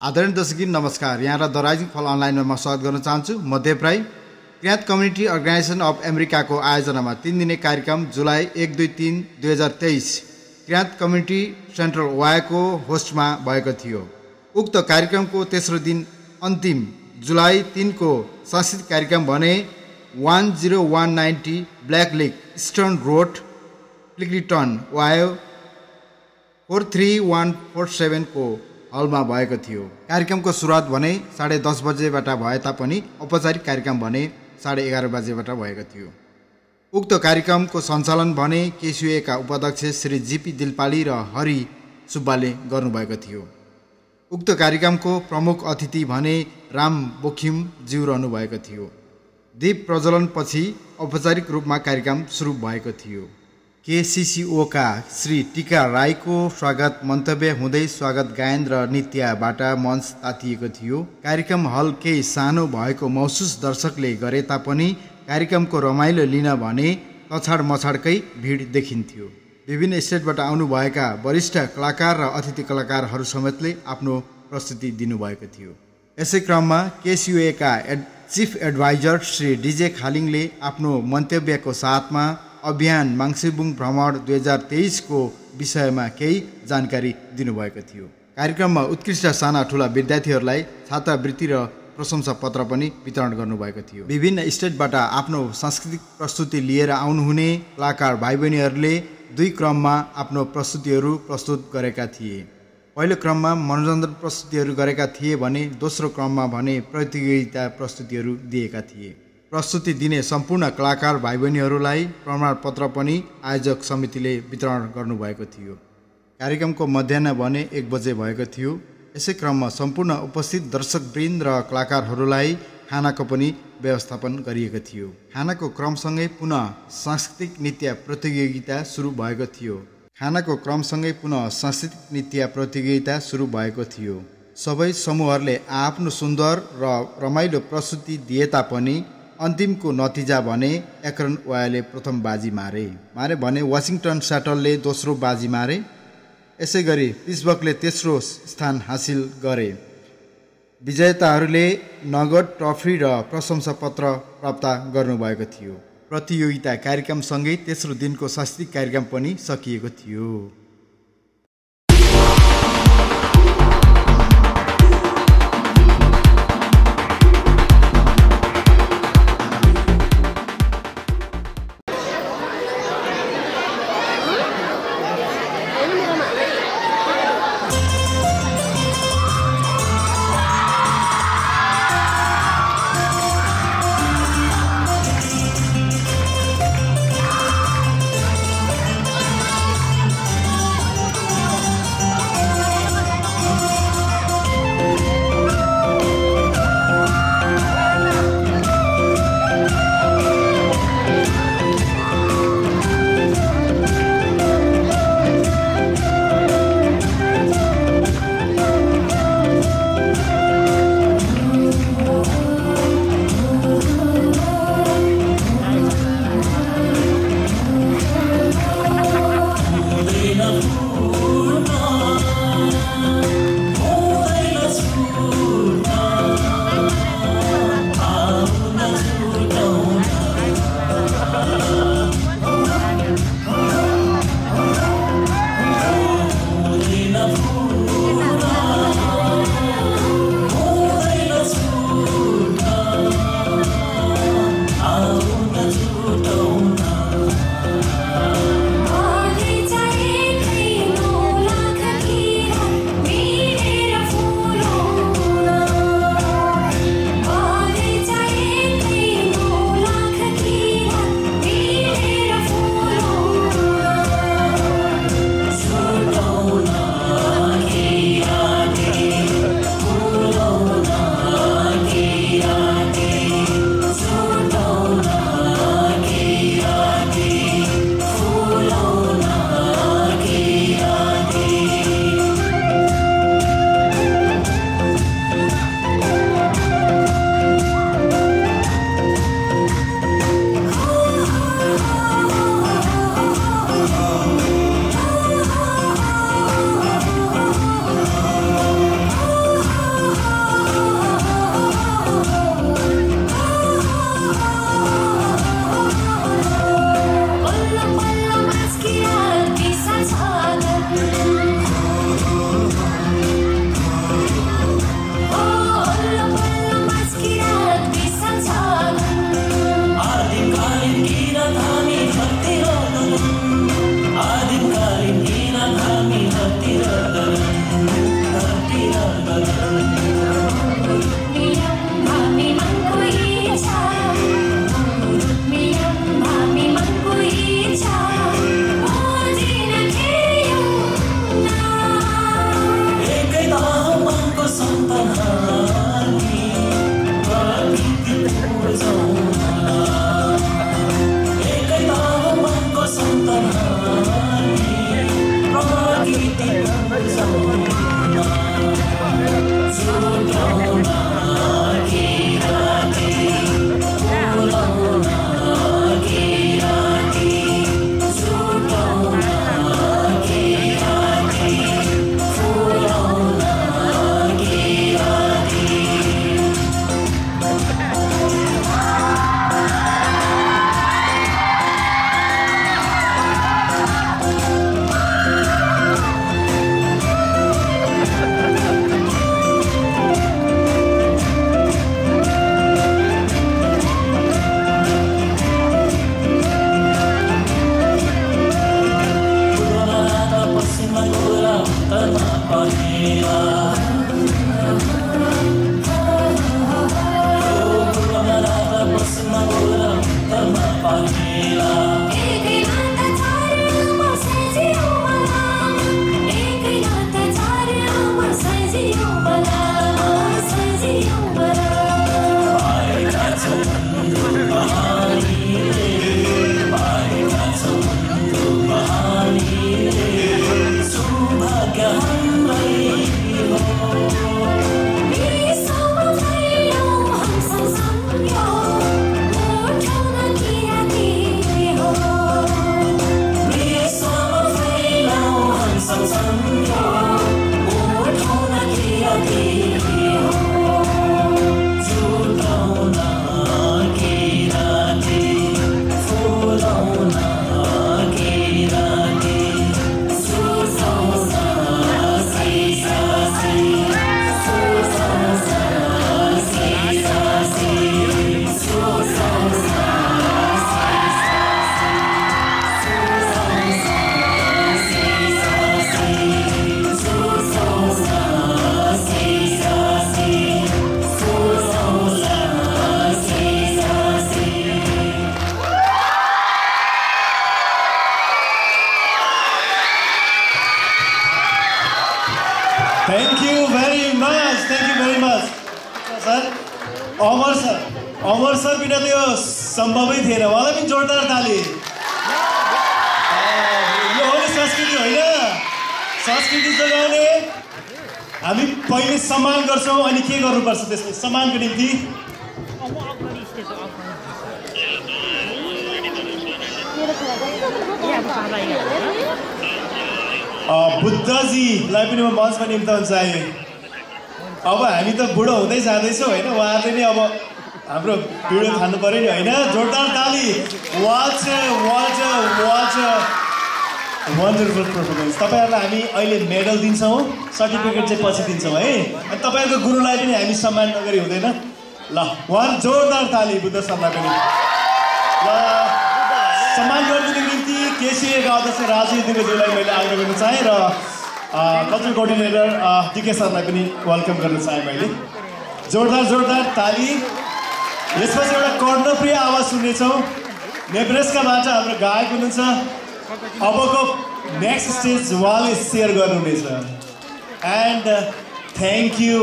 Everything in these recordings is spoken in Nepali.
आदरणीय दर्शकबिन नमस्कार। यहाँलाई द राइजिङ फल अनलाइनमा म स्वागत गर्न चाहन्छु। म Dev Rai. Kirat community organization of अमेरिकाको आयोजनामा 3 दिने कार्यक्रम जुलाई 1, 2, 3, 2023 किराँत कम्युनिटी सेन्ट्रल वायाको होस्टमा भएको थियो। उक्त कार्यक्रमको तेस्रो दिन अन्तिम जुलाई 3 को सांस्कृतिक कार्यक्रम भने 10190 ब्ल्याक लेक इस्टर्न रोड, क्लिकटन, वायो 43147 को हलमा भएको थियो। कार्यक्रमको सुरुवात भने 10:30 बजेबाट भए तापनि औपचारिक कार्यक्रम भने 11:30 बजेबाट भएको थियो। उक्त कार्यक्रमको सञ्चालन भने केसियुएका उपाध्यक्ष श्री जीपी दिलपाली र हरि सुब्बाले गर्नुभएको थियो। उक्त कार्यक्रमको प्रमुख अतिथि भने राम बोखिम ज्यू रहनुभएको थियो। दीप प्रज्वलनपछि औपचारिक रूपमा कार्यक्रम सुरु भएको थियो। केसिसिओका श्री टिका राईको स्वागत मन्तव्य हुँदै स्वागत गायन र नृत्यबाट मञ्च तातिएको थियो। कार्यक्रम हल केही सानो भएको महसुस दर्शकले गरे तापनि कार्यक्रमको रमाइलो लिन भने तछाड मछाडकै भिड देखिन्थ्यो। विभिन्न स्टेटबाट आउनुभएका वरिष्ठ कलाकार र अतिथि कलाकारहरू समेतले आफ्नो प्रस्तुति दिनुभएको थियो। यसै क्रममा केसियुएका चिफ एडभाइजर श्री डीजे खालिङले आफ्नो मन्तव्यको साथमा अभियान माङ्सेबुङ भ्रमण 2023 को विषयमा केही जानकारी दिनुभएको थियो। कार्यक्रममा उत्कृष्ट साना ठुला विद्यार्थीहरूलाई छात्रवृत्ति र प्रशंसा पत्र पनि वितरण गर्नुभएको थियो। विभिन्न स्टेटबाट आफ्नो सांस्कृतिक प्रस्तुति लिएर आउनुहुने कलाकार भाइ बहिनीहरूले 2 क्रममा आफ्नो प्रस्तुतिहरू प्रस्तुत गरेका थिए। पहिलो क्रममा मनोरञ्जन प्रस्तुतिहरू गरेका थिए भने दोस्रो क्रममा भने प्रतियोगिता प्रस्तुतिहरू दिएका थिए। प्रस्तुति दिने सम्पूर्ण कलाकार भाइ बहिनीहरूलाई प्रमाणपत्र पनि आयोजक समितिले वितरण गर्नुभएको थियो। कार्यक्रमको मध्याह भने 1 बजे भएको थियो। यसै क्रममा सम्पूर्ण उपस्थित दर्शकवृन्द र कलाकारहरूलाई खानाको पनि व्यवस्थापन गरिएको थियो। खानाको क्रमसँगै पुनः सांस्कृतिक नृत्य प्रतियोगिता सुरु भएको थियो। सबै समूहहरूले आफ्नो सुन्दर र रमाइलो प्रस्तुति दिए तापनि अन्तिमको नतिजा भने एक्रन वायाले प्रथम बाजी मारे भने वाशिङटन स्याटलले दोस्रो बाजी मारे। यसै गरी पिट्सबर्गले तेस्रो स्थान हासिल गरे। विजेताहरूले नगद ट्रफी र प्रशंसा पत्र प्राप्त गर्नुभएको थियो। प्रतियोगिता कार्यक्रमसँगै तेस्रो दिनको सांस्कृतिक कार्यक्रम पनि सकिएको थियो। सर अमर सर बिना त यो सम्भवै थिएन उहाँलाई पनि जोरदार ताली यो हो नि संस्कृति होइन संस्कृति जोगाउने हामी पहिले सम्मान गर्छौँ अनि के गर्नुपर्छ त्यसले सम्मानको निम्ति बुद्धजीलाई पनि म मञ्चमा निम्ताउन चाहे अब हामी त बुढो हुँदै जाँदैछौँ होइन उहाँहरूले नि अब हाम्रो भिडियो खानु पऱ्यो नि होइन जोरदार ताली वाच वन्डरफुल पर्फर्मेन्स तपाईँहरूलाई हामी अहिले मेडल दिन्छौँ सर्टिफिकेट चाहिँ पछि दिन्छौँ है अनि तपाईँहरूको गुरुलाई पनि हामी सम्मान नगरी हुँदैन ल उहाँ जोरदार ताली बुद्ध सरलाई पनि ल सम्मान गर्नुको निम्ति केसिएका अध्यक्ष राजु दिवेज्यूलाई मैले आग्रह गर्न चाहेँ र कल्चरल कोअर्डिनेटर टिके सरलाई पनि वेलकम गर्न चाहेँ मैले जोरदार ताली यसपछि एउटा कर्णप्रिय आवाज सुन्नेछौँ नेब्रास्काबाट हाम्रो गायक हुनुहुन्छ अबको नेक्स्ट स्टेज उहाँले सेयर गर्नुहुनेछ एन्ड थ्याङ्क यू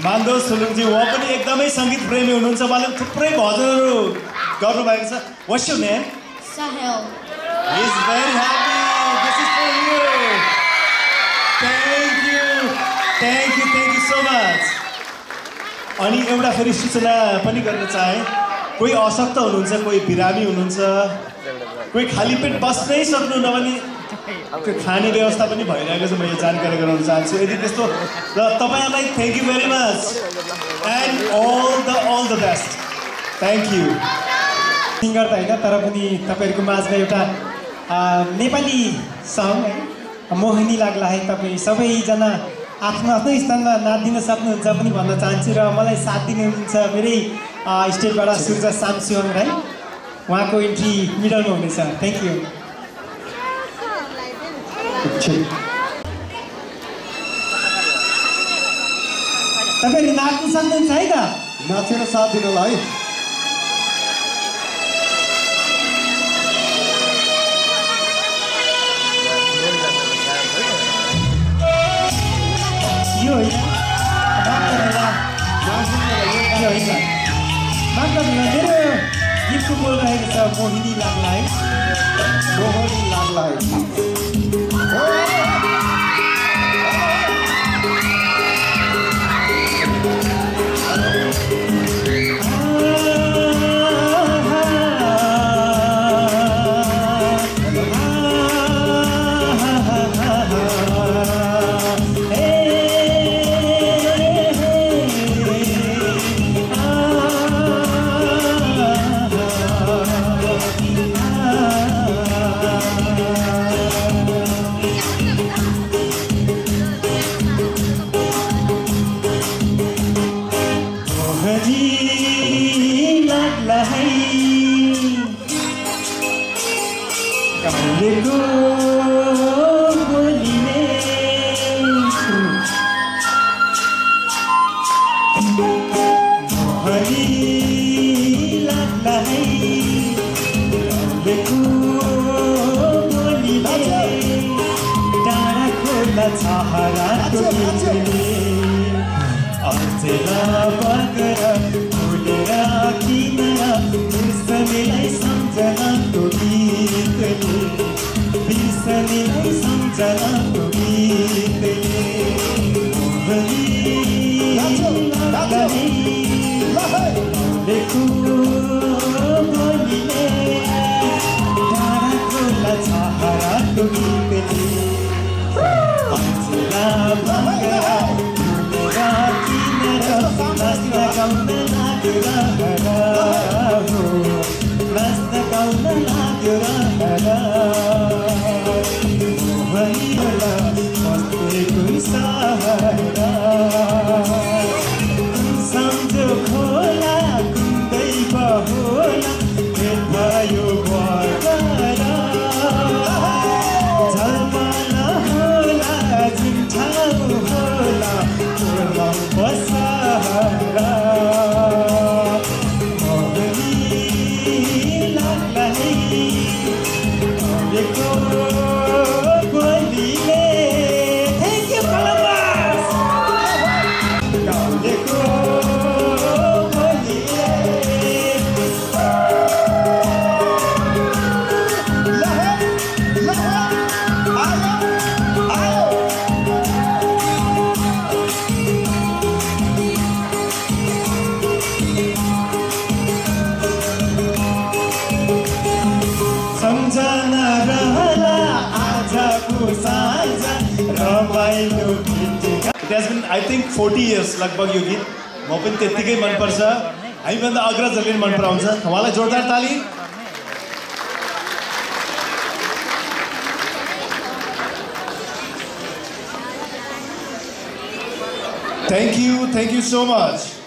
मान्दोज थुलुङजी उहाँ पनि एकदमै सङ्गीत प्रेमी हुनुहुन्छ उहाँले थुप्रै भजनहरू गर्नुभएको छ what's your name Sahel he is very happy this is for you thank you so much अनि एउटा फेरि सूचना पनि गर्न चाहे कोही अशक्त हुनुहुन्छ कोही बिरामी हुनुहुन्छ कोही खाली पेट बस्नै सक्नुहुन्न भने त्यो खाने व्यवस्था पनि भइरहेको छ म यो जानकारी गराउन चाहन्छु यदि त्यस्तो र तपाईँहरूलाई thank you very much and all the best thank you singer त होइन तर पनि तपाईँहरूको माझमा एउटा नेपाली सङ है मोहिनी लाग्ला है तपाईँ सबैजना आफ्नो आफ्नो स्थानमा नाचिदिन सक्नुहुन्छ पनि भन्न चाहन्छु र मलाई साथ दिनुहुन्छ मेरै स्टेटबाट सूर्य सामसिङ है उहाँको इन्ट्री मिडलमा हुनेछ थ्याङ्क यू तपाईँहरू नाच्नु सक्नुहुन्छ है त नाचेर साथ दिनलाई यो होइन मेरो गीतको बोल रहेको छ मोहिनी लाग्ला है मोहिनी लाग्ला है खोला कुन्दै बहोला भेट भयो घर It has been, I think, 40 years लगभग यो गीत म पनि त्यतिकै मनपर्छ हामीभन्दा अग्रजहरूले पनि मन पराउँछ उहाँलाई जोरदार ताली Thank you so much.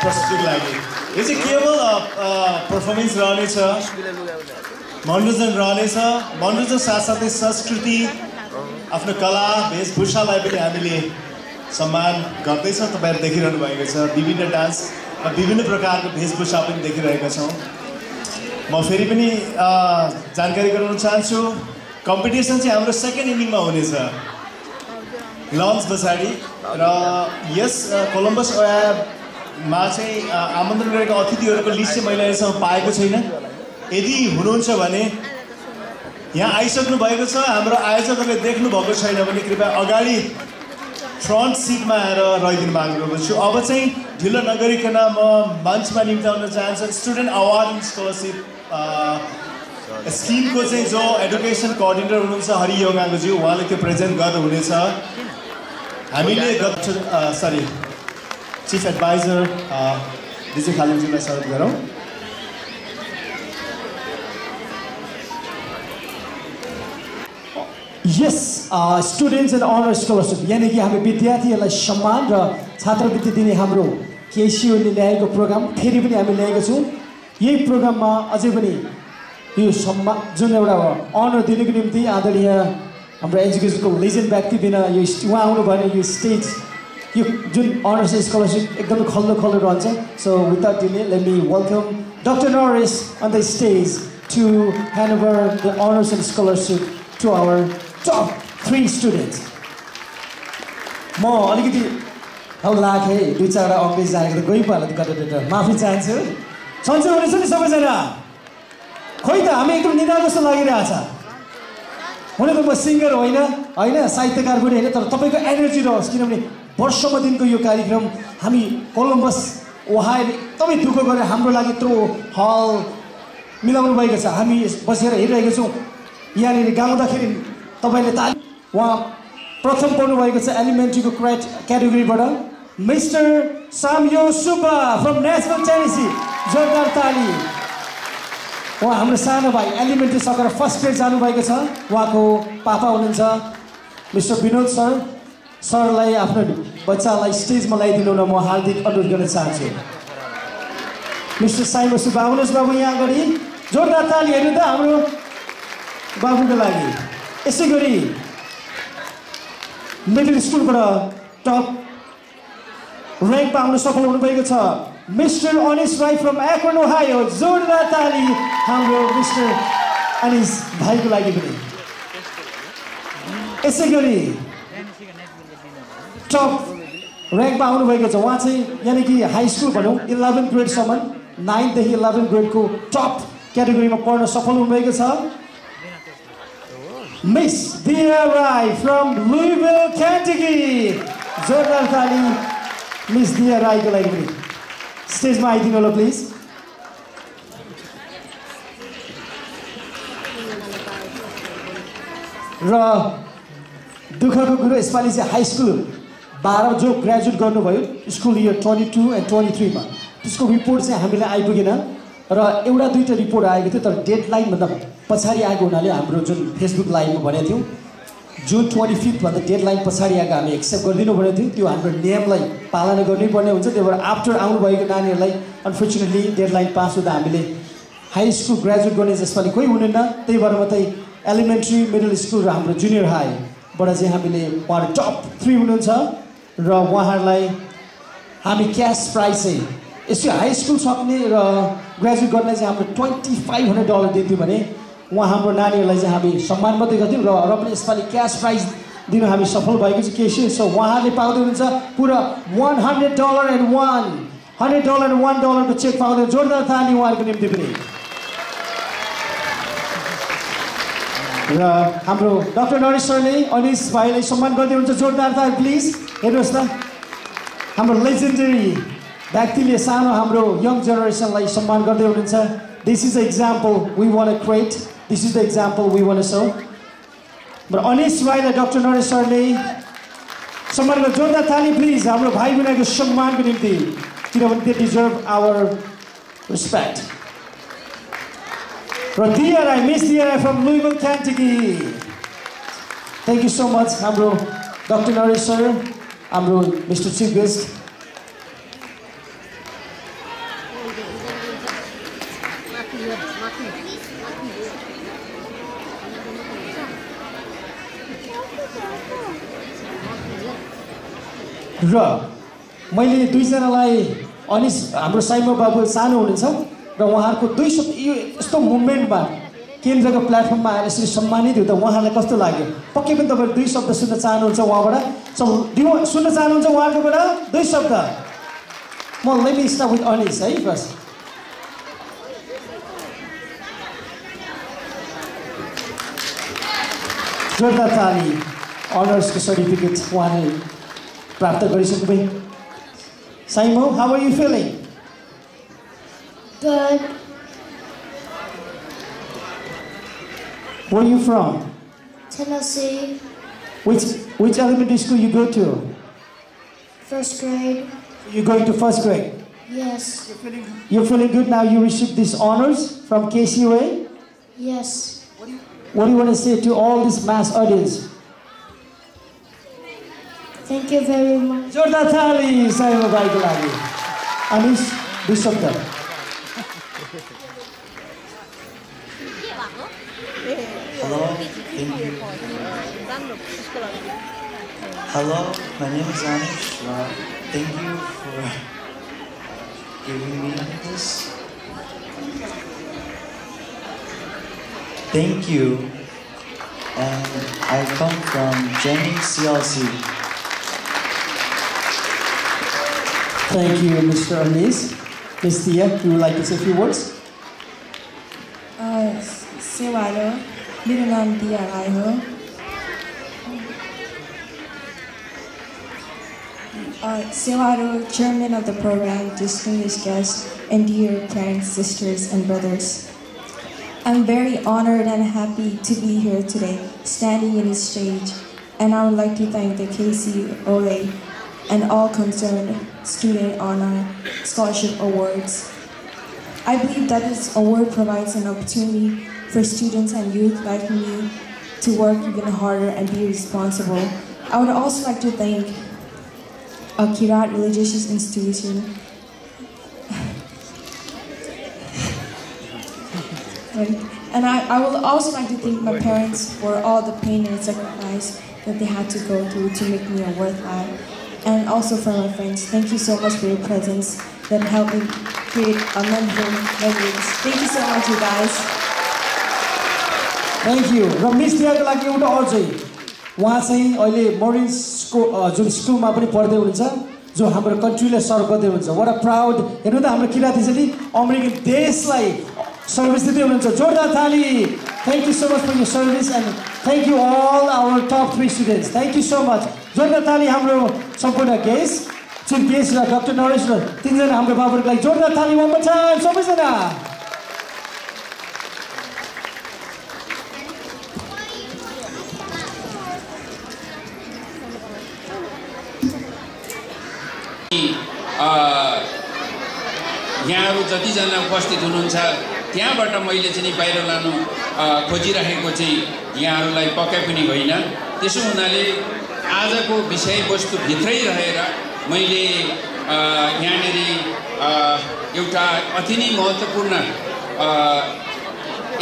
प्रस्तुतिको लागि यो चाहिँ केवल पर्फर्मेन्स रहनेछ मनोरञ्जन रहनेछ मनोरञ्जन साथसाथै संस्कृति आफ्नो कला वेशभूषालाई पनि हामीले सम्मान गर्दैछौँ तपाईँहरू देखिरहनु भएको छ विभिन्न डान्स र विभिन्न प्रकारको वेशभूषा पनि देखिरहेका छौँ म फेरि पनि जानकारी गराउन चाहन्छु कम्पिटिसन चाहिँ हाम्रो सेकेन्ड इनिङमा हुनेछ लन्च पछाडि र यस कोलम्बस ओयामा चाहिँ आमन्त्रण गरेका अतिथिहरूको लिस्ट चाहिँ मैले अहिलेसम्म पाएको छैन यदि हुनुहुन्छ भने यहाँ आइसक्नु भएको छ हाम्रो आयोजकहरूले देख्नु भएको छैन भने कृपया अगाडि फ्रन्ट सिटमा आएर रहिदिनु माग्नु छु अब चाहिँ ढिलो नगरिकन म मञ्चमा निम्ताउन चाहन्छु स्टुडेन्ट अवार्ड एन्ड स्कलरसिप स्किमको चाहिँ जो एडुकेसन कोअर्डिनेटर हुनुहुन्छ हरि योगाङ्गजी उहाँले त्यो प्रेजेन्ट गर्नुहुनेछ हामीले चिफ एडभाइजर विजय खालिङजीलाई स्वागत गरौँ यस स्टुडेन्ट्स एन्ड अनर स्कलरसिप यानि कि हामी विद्यार्थीहरूलाई सम्मान र छात्रवृत्ति दिने हाम्रो केसिओले ल्याएको प्रोग्राम फेरि पनि हामी ल्याएको छौँ यही प्रोग्राममा अझै पनि यो सम्मान जुन एउटा अनर दिनको निम्ति आदरणीय हाम्रो एजुकेसनको लेजेन्ड व्यक्तिबिना यो उहाँ आउनु भएन यो स्टेज यो जुन अनर्स स्कलरसिप एकदमै खल्लो खल्लो रहन्छ so without delay let me welcome Dr. Norris on the stage to hand over the honors and scholarship to our top 3 students. म अलिकति हौ लाखे दुई चारवटा अङ्ग्रेजी जानेको त गइ पाला त माफी चाहन्छु सन्चै हुनेछ नि सबैजना खोइ त हामी एकदम निदा जस्तो लागिरहेछ हुन त म सिङ्गर होइन साहित्यकार पनि होइन तर तपाईँको एनर्जी रहोस् किनभने वर्षौँ दिनको यो कार्यक्रम हामी कोलम्बस उहाँले एकदमै दुःख गरेर हाम्रो लागि यत्रो हल मिलाउनु भएको छ हामी बसेर हेरिरहेको छौँ यहाँनिर गाउँदाखेरि तपाईँले ताली उहाँ प्रथम पढ्नुभएको छ एलिमेन्ट्रीको क्याटेगोरीबाट mister Samyo Subba from Nashville Tennessee जोरदार ताली उहाँ हाम्रो सानो भाइ एलिमेन्ट्री सकेर फर्स्ट ग्रेड जानुभएको छ उहाँको पापा हुनुहुन्छ मिस्टर विनोद सरलाई आफ्नो बच्चालाई स्टेजमा ल्याइदिनु न म हार्दिक अनुरोध गर्न चाहन्छु मिस्टर साइमो सुब्बा आउनुहोस् बाबु यहाँ अगाडि जोरदार ताली हेर्नु त हाम्रो बाबुको लागि यसै गरी मिडल स्कुलबाट टप र्याङ्क पाउन सफल हुनुभएको छ mister Anis Rai from Akron Ohio जोरदार ताली हाम्रो मिस्टर अनिस भाइको लागि पनि यसै गरी टप र्याङ्कमा आउनुभएको छ उहाँ चाहिँ यानि कि हाई स्कुल भनौँ 11 ग्रेडसम्म 9 देखि 11 ग्रेडको टप क्याटेगोरीमा पढ्न सफल हुनुभएको छ मिस दिया राई फ्रम लुइभिल केन्टकी जोरदार ताली मिस दिया राईको लागि पनि स्टेजमा आइदिनु होला प्लिज र दुःखको कुरो यसपालि चाहिँ हाई स्कुल 12 जो ग्रेजुएट गर्नुभयो स्कुल इयर 22 and 23 मा त्यसको रिपोर्ट चाहिँ हामीलाई आइपुगेन र एउटा दुईटा रिपोर्ट आएको थियो तर डेडलाइनभन्दा पछाडि आएको हुनाले हाम्रो जुन फेसबुक लाइभमा भनेको थियौँ जुन 25 भन्दा डेडलाइन पछाडि आएको हामी एक्सेप्ट गरिदिनु भनेको थियो त्यो हाम्रो नियमलाई पालना गर्नुपर्ने हुन्छ त्यही भएर आफ्टर आउनुभएको नानीहरूलाई अनफर्चुनेटली डेडलाइन पास हुँदा हामीले हाई स्कुल ग्रेजुएट गर्ने यसपालि कोही हुँदैन त्यही भएर मात्रै एलिमेन्ट्री मिडल स्कुल र हाम्रो जुनियर हाईबाट चाहिँ हामीले उहाँहरू टप 3 हुनुहुन्छ र उहाँहरूलाई हामी क्यास प्राइज चाहिँ यसो हाई स्कुल सक्ने र ग्रेजुएट गर्ने चाहिँ हाम्रो $2,500 दिन्थ्यौँ भने उहाँ हाम्रो नानीहरूलाई चाहिँ हामी सम्मान मात्रै गर्थ्यौँ र पनि यसपालि क्यास प्राइज दिनु हामी सफल भएको छ केसी सो उहाँले पाउँदै हुनुहुन्छ पुरा $100 को चेक पाउँदै जोरदार ताली उहाँहरूको निम्ति पनि र हाम्रो डाक्टर नरेश सरले अनिस भाइलाई सम्मान गर्दै हुनुहुन्छ जोरदार ताली प्लिज हेर्नुहोस् न हाम्रो लेजेन्डरी व्यक्तिले सानो हाम्रो यङ जेनेरेसनलाई सम्मान गर्दै हुनुहुन्छ this is the example we want to create this is the example we want to so र अनिस भाइलाई डाक्टर नरेश सरले सम्मान गर्नु जोरदार ताली प्लिज हाम्रो भाइ बहिनीको सम्मानको निम्ति किनभने दे डिजर्भ आवर रेस्पेक्ट र दिया राई मिस दिया राई फ्रम लुइभिल Kentucky thank you so much हाम्रो डाक्टर नरेश सर हाम्रो मिस्टर चिफ गेस्ट र मैले दुईजनालाई अनिस हाम्रो साइमो बाबु सानो हुनुहुन्छ र उहाँहरूको 2 शब्द यो यस्तो मुभमेन्टमा केन्द्रको प्लेटफर्ममा आएर यसरी सम्मानित हुँदा उहाँलाई कस्तो लाग्यो पक्कै पनि तपाईँहरू 2 शब्द सुन्न चाहनुहुन्छ उहाँबाट सो सुन्न चाहनुहुन्छ उहाँकोबाट 2 शब्द म let me start with Anis है फर्स्ट जोरदार ताली अनर्सको सर्टिफिकेट उहाँले प्राप्त गरिसक्नुभयो Saimo how are you feeling Good. Where are you from? Tennessee. Which elementary school you go to? First grade. You're going to first grade. Yes. You're feeling good now. You received these honors from KCUA. Yes. What do you want to say to all this mass audience? Thank you very much. Jordan Thali, Saimo Bhai ko lagi. Anis, do something. Hello, thank you. Hello, my name is Anish. Thank you for giving me this. Thank you. And I come from Jennings CLC. Thank you, Mr. Anish. Miss Tia, you would like to say a few words? सेवारो मेरो नाम दिया राई हो Sewaro, chairman of the program, distinguished guests, and dear parents, sisters, and brothers. I'm very honored and happy to be here today, standing in this stage, and I would like to thank the KCOA and all concerned student honor scholarship awards. I believe that this award provides an opportunity for students and youth like me to work even harder and be responsible. I would also like to thank Kirat Religious Institution and I would also like to thank my parents for all the pain and sacrifice that they had to go through to make me a worthwhile, and also for my friends. Thank you so much for your presence that helped me create a memorable memories. Thank you so much, you guys. Thank you. र मिस दियाको लागि एउटा अझै उहाँ चाहिँ अहिले मोरिन्सको जुन स्कुलमा पनि पढ्दै हुनुहुन्छ जो हाम्रो कन्ट्रीले सर्भ गर्दै हुनुहुन्छ व्हाट अ प्राउड हेर्नु त हाम्रो किराती चाहिँ अमेरिकन देशलाई सर्भिस दिँदै हुनुहुन्छ जोरदार ताली thank you so much for your service and thank you all our top 3 students thank you so much जोरदार ताली हाम्रो सम्पूर्ण गेस्ट चिफ गेस्ट र डाक्टर नरेश र तीनजना हाम्रो बाबुहरूको लागि जोरदार ताली वान मोर टाइम सबैजना यहाँहरू जतिजना उपस्थित हुनुहुन्छ त्यहाँबाट मैले चाहिँ बाहिर लानु खोजिरहेको चाहिँ यहाँहरूलाई पक्कै पनि होइन त्यसो हुनाले आजको विषयवस्तुभित्रै रहेर मैले यहाँनिर एउटा अति नै महत्त्वपूर्ण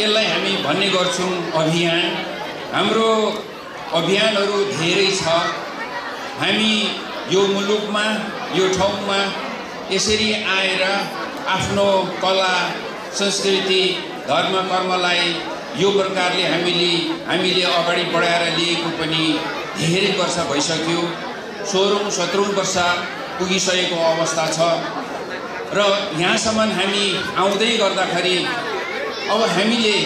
यसलाई हामी भन्ने गर्छौँ अभियान हाम्रो अभियानहरू धेरै छ हामी यो मुलुकमा यो ठाउँमा यसरी आएर आफ्नो कला संस्कृति धर्म कर्मलाई यो प्रकारले हामीले अगाडि बढाएर लिएको पनि धेरै वर्ष भइसक्यो 16औं 17औं वर्ष पुगिसकेको अवस्था छ र यहाँसम्म हामी आउँदै गर्दाखेरि अब हामीले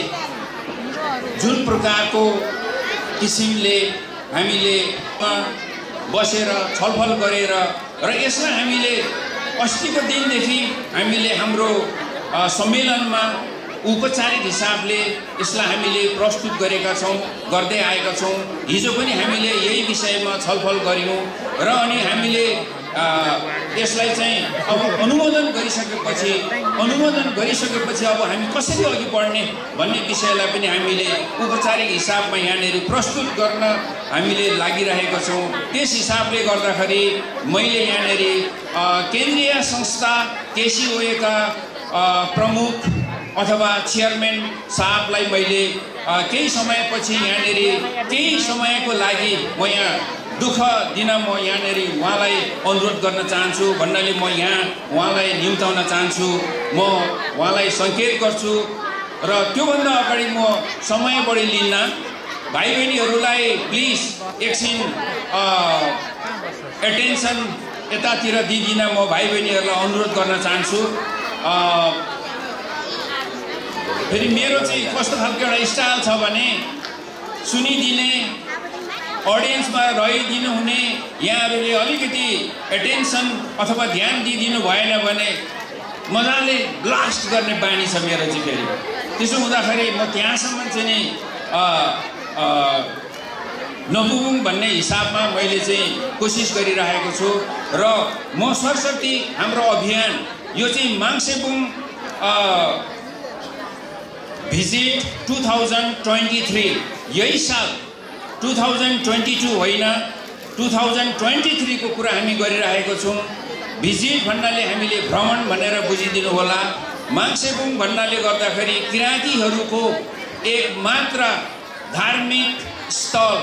जुन प्रकारको किसिमले हामीले बसेर छलफल गरेर र यसलाई हामीले अस्तिको दिनदेखि हामीले हाम्रो सम्मेलनमा औपचारिक हिसाबले यसलाई हामीले प्रस्तुत गरेका छौं गर्दै आएका छौं हिजो पनि हामीले यही विषयमा छलफल गर्यौं र अनि हामीले यसलाई चाहिँ अब अनुमोदन गरिसकेपछि अब हामी कसरी अघि बढ्ने भन्ने विषयलाई पनि हामीले औपचारिक हिसाबमा यहाँनिर प्रस्तुत गर्न हामीले लागिरहेका छौं त्यस हिसाबले गर्दाखेरि मैले यहाँनिर केन्द्रीय संस्था केसीओए का प्रमुख अथवा चेयरम्यान साहबलाई मैले केही समयपछि यहाँनिर केही समयको लागि म यहाँ दुःख दिन म यहाँनिर उहाँलाई अनुरोध गर्न चाहन्छु भन्नाले म यहाँ उहाँलाई निम्ताउन चाहन्छु म उहाँलाई संकेत गर्छु र त्योभन्दा अगाडि म समय बढी लिन्न भाइ बहिनीहरूलाई प्लिज एकछिन एटेन्सन यतातिर दिदिन म भाइ बहिनीहरूलाई अनुरोध गर्न चाहन्छु फेरि मेरो चाहिँ कस्तो खालको एउटा स्टाइल छ भने सुनिदिने अडियन्समा रहिदिनु हुने यहाँहरूले अलिकति एटेन्सन अथवा ध्यान दिइदिनु भएन भने मजाले ब्लास्ट गर्ने बानी छ मेरो चाहिँ फेरि त्यसो हुँदाखेरि म त्यहाँसम्म चाहिँ नि नपुगौँ भन्ने हिसाबमा मैले चाहिँ कोसिस गरिरहेको छु र म सरस्वती हाम्रो अभियान यो चाहिँ माङसेबुङ भिजिट 2023 यही साल 2022 होइन 2023 को कुरा हामी गरिरहेको छौं भिजिट भन्नाले हामीले भ्रमण भनेर बुझिदिनु होला माङ्सेबुङ भन्नाले गर्दाखेरि किराँतीहरूको एक मात्र धार्मिक स्थल,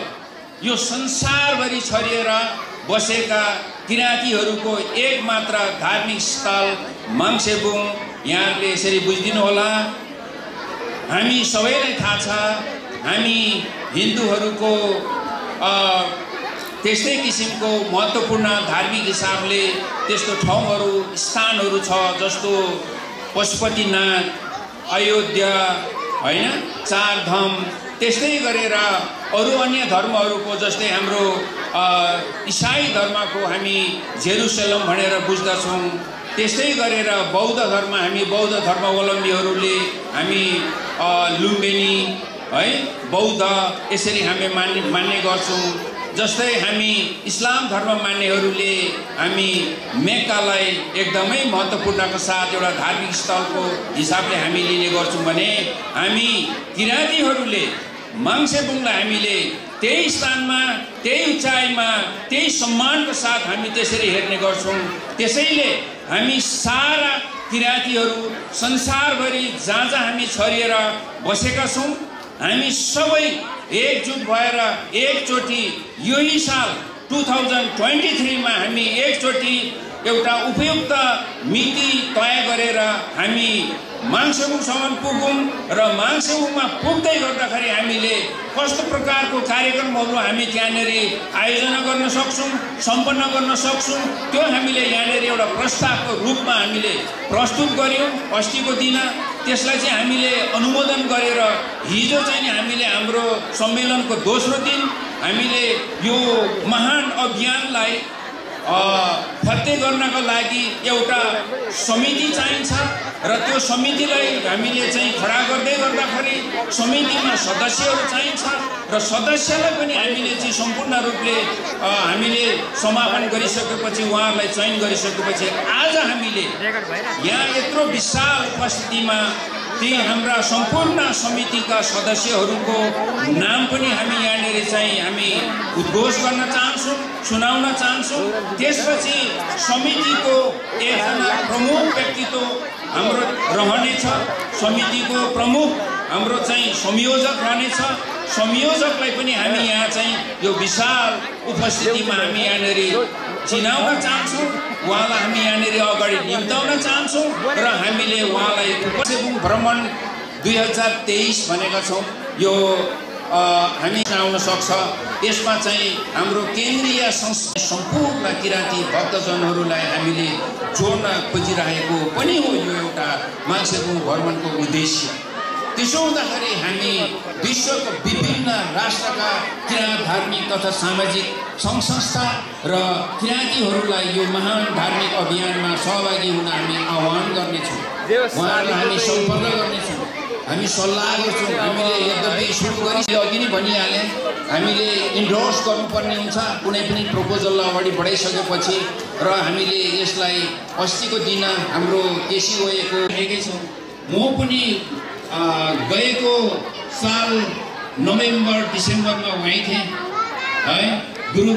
यो संसारभरि छरिएर बसेका किराँतीहरूको एक मात्र धार्मिक स्थल माङ्सेबुङ। यहाँहरूले यसरी बुझिदिनु होला। हामी सबैलाई थाहा छ हामी हिन्दूहरूको त्यस्तै किसिमको महत्त्वपूर्ण धार्मिक हिसाबले त्यस्तो ठाउँहरू स्थानहरू छ, जस्तो पशुपतिनाथ, अयोध्या हैन, चारधाम। त्यस्तै गरेर अरू अन्य धर्महरूको जस्तै हाम्रो इसाई धर्मको हामी जेरुसलम भनेर बुझ्दछौँ। त्यस्तै गरेर बौद्ध धर्म, हामी बौद्ध धर्मावलम्बीहरूले हामी लुम्बिनी है बौद्ध यसरी हामी मान्ने गर्छौँ। जस्तै हामी इस्लाम धर्म मान्नेहरूले हामी मेक्कालाई एकदमै महत्त्वपूर्णको साथ एउटा धार्मिक स्थलको हिसाबले हामी लिने गर्छौँ भने हामी किराँतीहरूले माङ्सेबुङलाई हामीले त्यही स्थानमा, त्यही उचाइमा, त्यही सम्मानको साथ हामी त्यसरी हेर्ने गर्छौँ। त्यसैले हामी सारा किराँतीहरू संसारभरि जहाँ जहाँ हामी छरिएर बसेका छौँ, हामी सबै एकजुट भएर एकचोटि यही साल 2023 मा हामी एकचोटि एउटा उपयुक्त मिति तय गरेर हामी माङ्सेबुङसम्म पुगौँ र माङ्सेबुङमा पुग्दै गर्दाखेरि हामीले कस्तो प्रकारको कार्यक्रमहरू हामी त्यहाँनिर आयोजना गर्न सक्छौँ, सम्पन्न गर्न सक्छौँ, त्यो हामीले यहाँनिर एउटा प्रस्तावको रूपमा हामीले प्रस्तुत गऱ्यौँ अस्तिको दिन। त्यसलाई चाहिँ हामीले अनुमोदन गरेर हिजो चाहिँ हामीले हाम्रो सम्मेलनको दोस्रो दिन हामीले यो महान अभियानलाई फत्ते गर्नको लागि एउटा समिति चाहिन्छ र त्यो समितिलाई हामीले चाहिँ खडा गर्दै गर्दाखेरि समितिमा सदस्यहरू चाहिन्छ र सदस्यलाई पनि हामीले चाहिँ सम्पूर्ण रूपले हामीले समापन गरिसकेपछि उहाँहरूलाई चयन गरिसकेपछि आज हामीले यहाँ यत्रो विशाल उपस्थितिमा ती हाम्रा सम्पूर्ण समितिका सदस्यहरूको नाम पनि हामी यहाँनिर चाहिँ हामी उद्घोष गर्न चाहन्छौँ, सुनाउन चाहन्छौँ। त्यसपछि समितिको एकजना प्रमुख व्यक्तित्व हाम्रो रहनेछ, समितिको प्रमुख हाम्रो चाहिँ संयोजक रहनेछ। संयोजकलाई पनि हामी यहाँ चाहिँ यो विशाल उपस्थितिमा हामी यहाँनिर चिनाउन चाहन्छौँ, उहाँलाई हामी यहाँनिर अगाडि निम्ताउन चाहन्छौँ र हामीले उहाँलाई माङ्सेबुङ भ्रमण 2023 भनेका छौँ। यो हामी आउन सक्छ। यसमा चाहिँ हाम्रो केन्द्रीय सम्पूर्ण किराँती भक्तजनहरूलाई हामीले जोड्न खोजिरहेको पनि हो यो एउटा माङ्सेबुङ भ्रमणको उद्देश्य। त्यसो हुँदाखेरि हामी विश्वको विभिन्न राष्ट्रका किराँत धार्मिक तथा सामाजिक सङ्घ संस्था र किराँतीहरूलाई यो महान धार्मिक अभियानमा सहभागी हुन हामी आह्वान गर्नेछौँ। उहाँहरूलाई हामी सम्पर्क गर्नेछौँ, हामी सल्लाह गर्छौँ। हामीले यद्यपि सुरु गरी अघि नै भनिहालेँ, हामीले इन्डोर्स गर्नुपर्ने हुन्छ कुनै पनि प्रपोजललाई अगाडि बढाइसकेपछि र हामीले यसलाई अस्तिको दिन हाम्रो केसिओएको हेरेकै छौँ। म पनि गएको साल नोभेम्बर डिसेम्बरमा वहीँ थिएँ है गुरु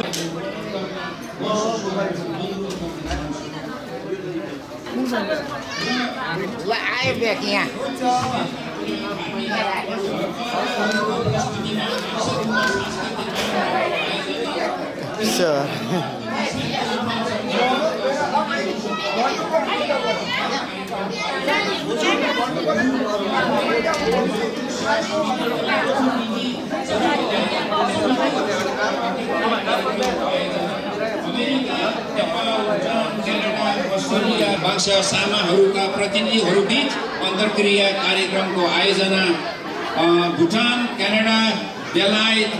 आयो ब्याक यहाँ अस्ट्रेलिया भाषा सामाहरूका प्रतिनिधिहरूबीच अन्तर्क्रिया कार्यक्रमको आयोजना भुटान, क्यानाडा, बेलायत,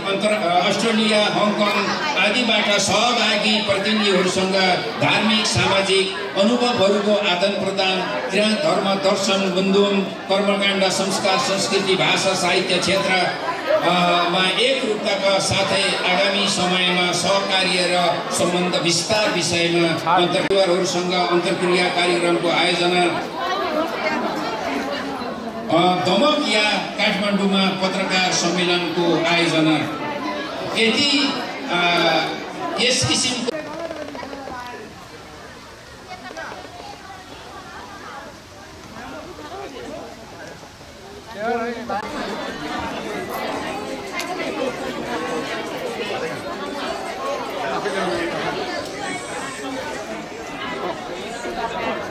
अस्ट्रेलिया, हङकङ आदिबाट सहभागी प्रतिनिधिहरूसँग धार्मिक सामाजिक अनुभवहरूको आदान प्रदान, किराँत धर्म, दर्शन, बन्धुम, कर्मकाण्ड, संस्कार, संस्कृति, भाषा, साहित्य क्षेत्रमा एकरूपताका साथै आगामी समयमा सहकार्य र सम्बन्ध विस्तार विषयमा परिवारहरूसँग अन्तर्क्रिया कार्यक्रमको आयोजना दमक या काठमाडौँमा पत्रकार सम्मेलनको आयोजना यदि यस किसिमको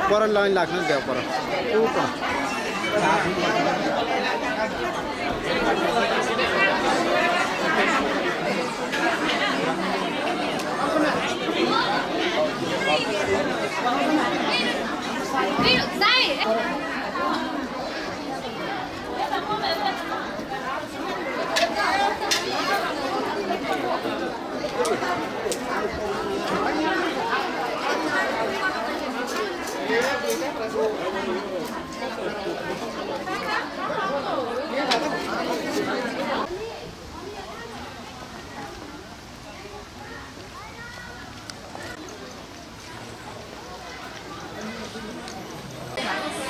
पर लाइन लाग्नु नि त्यहाँ पर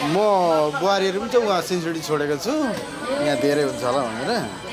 म बुहारीहरू पनि चाहिँ उहाँ सिन्चुरी छोडेको छु यहाँ धेरै हुन्छ होला भनेर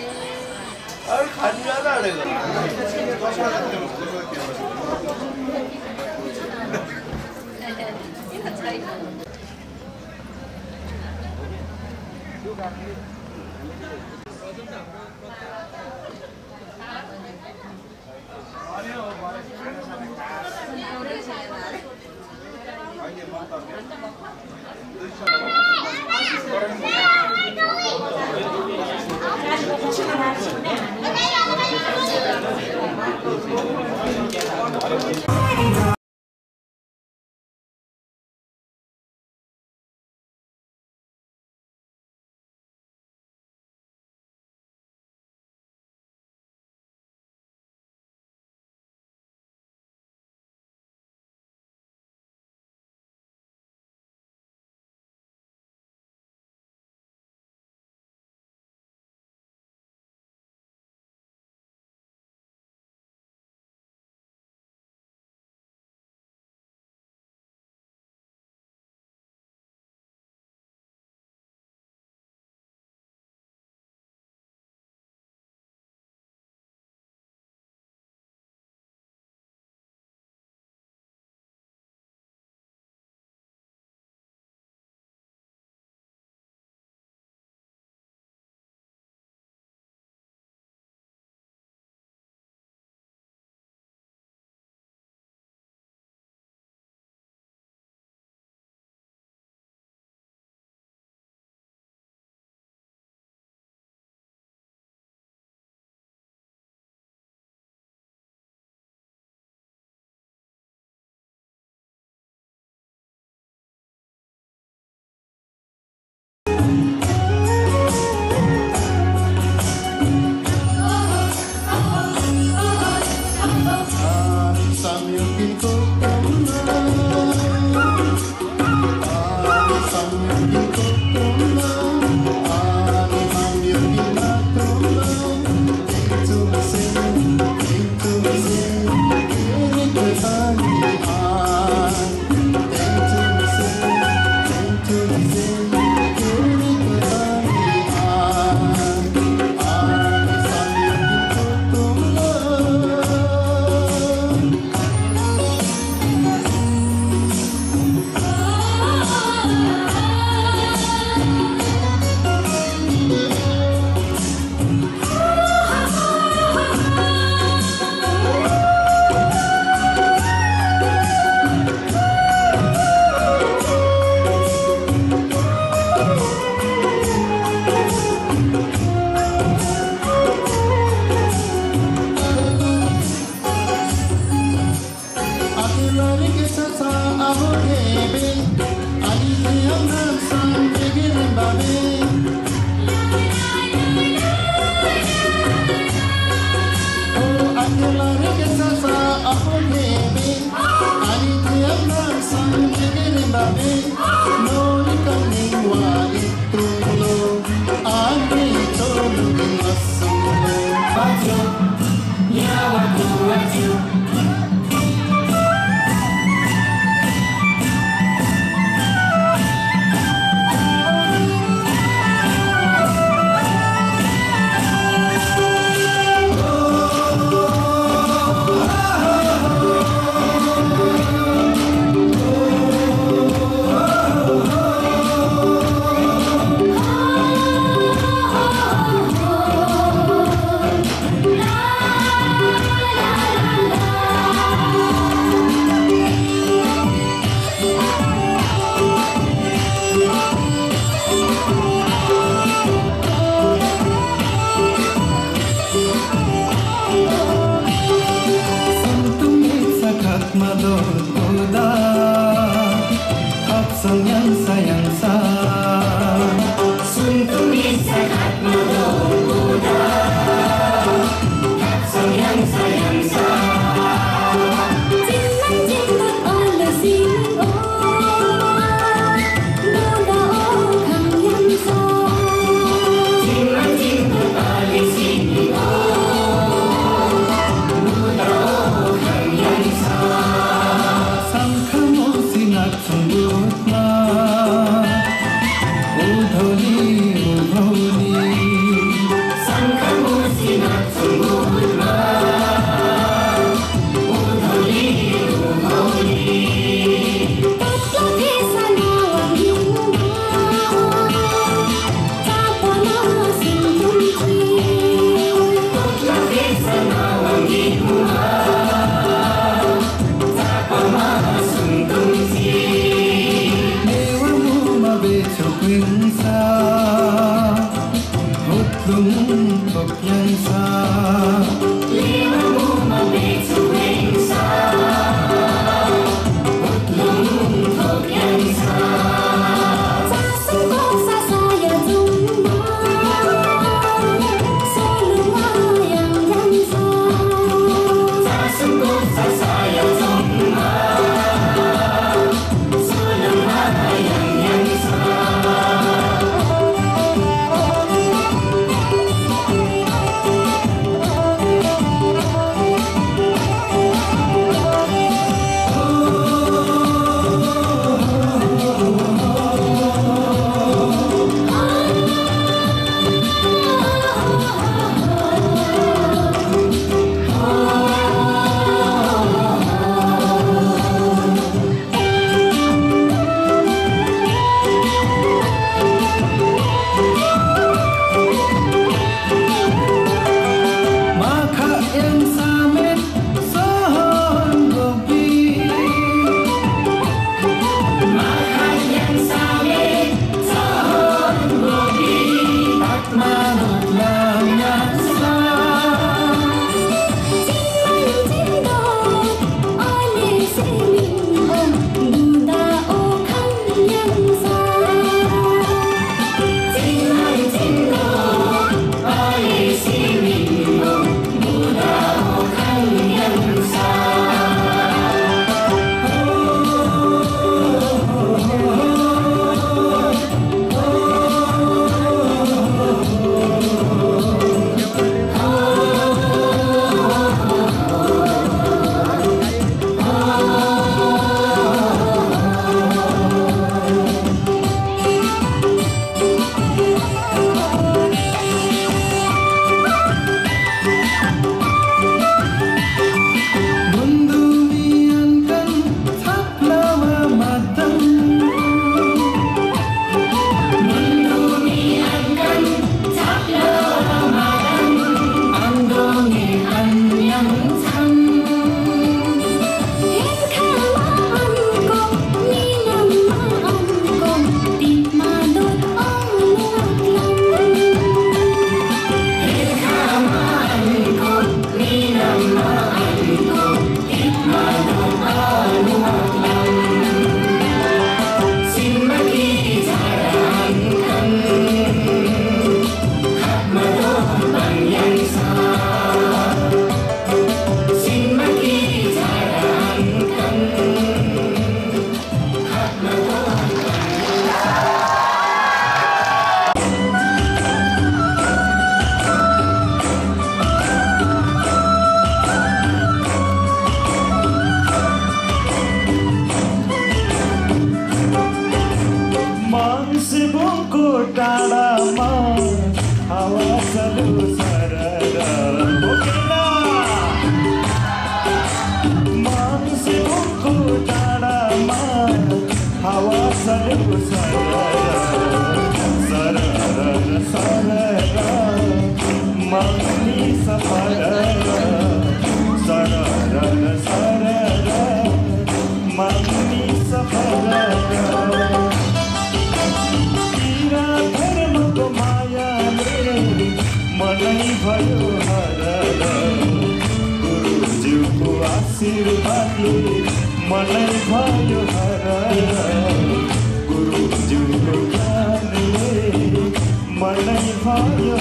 मनै भयो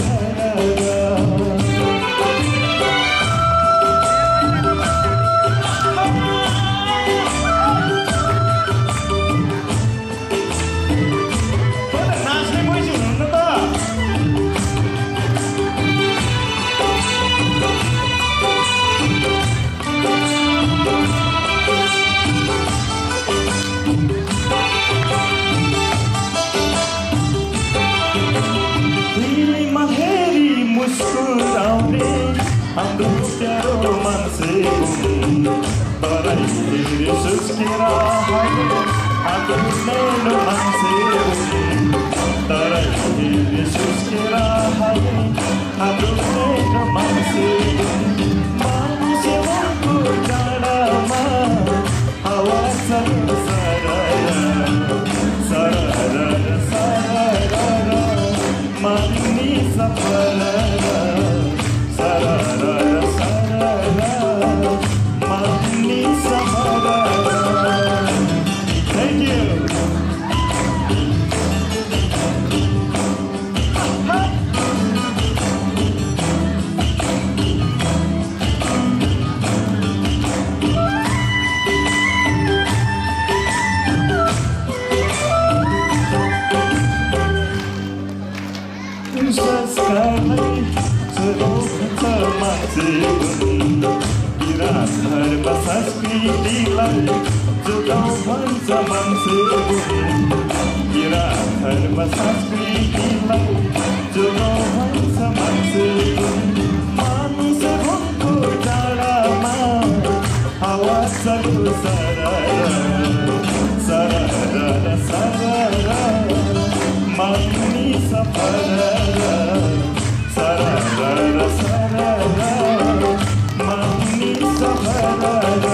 नाच्ने पैसा हुनुहुन्न त मुस्कुराउने हाम्रो प्यारो मान्छे तराई हेरे सुस्केर हाम्रो नैनो मान्छे तराई हेरे सुस्केर हाम्रो नैनो मान्छे मानिसको डाँडामा हावा चल्छ सरर सरर मानिनी सफल Thank you. धर्म संस्कृतिलाई जोगाउँ भन्छ मान्छे धर्म संस्कृतिलाई जोगाउँ भन्छ मान्छे मानिस भोको डाँडामा हावा चल्छ सरर सरर मानिनी सफल सरर सरर मानिनी सफल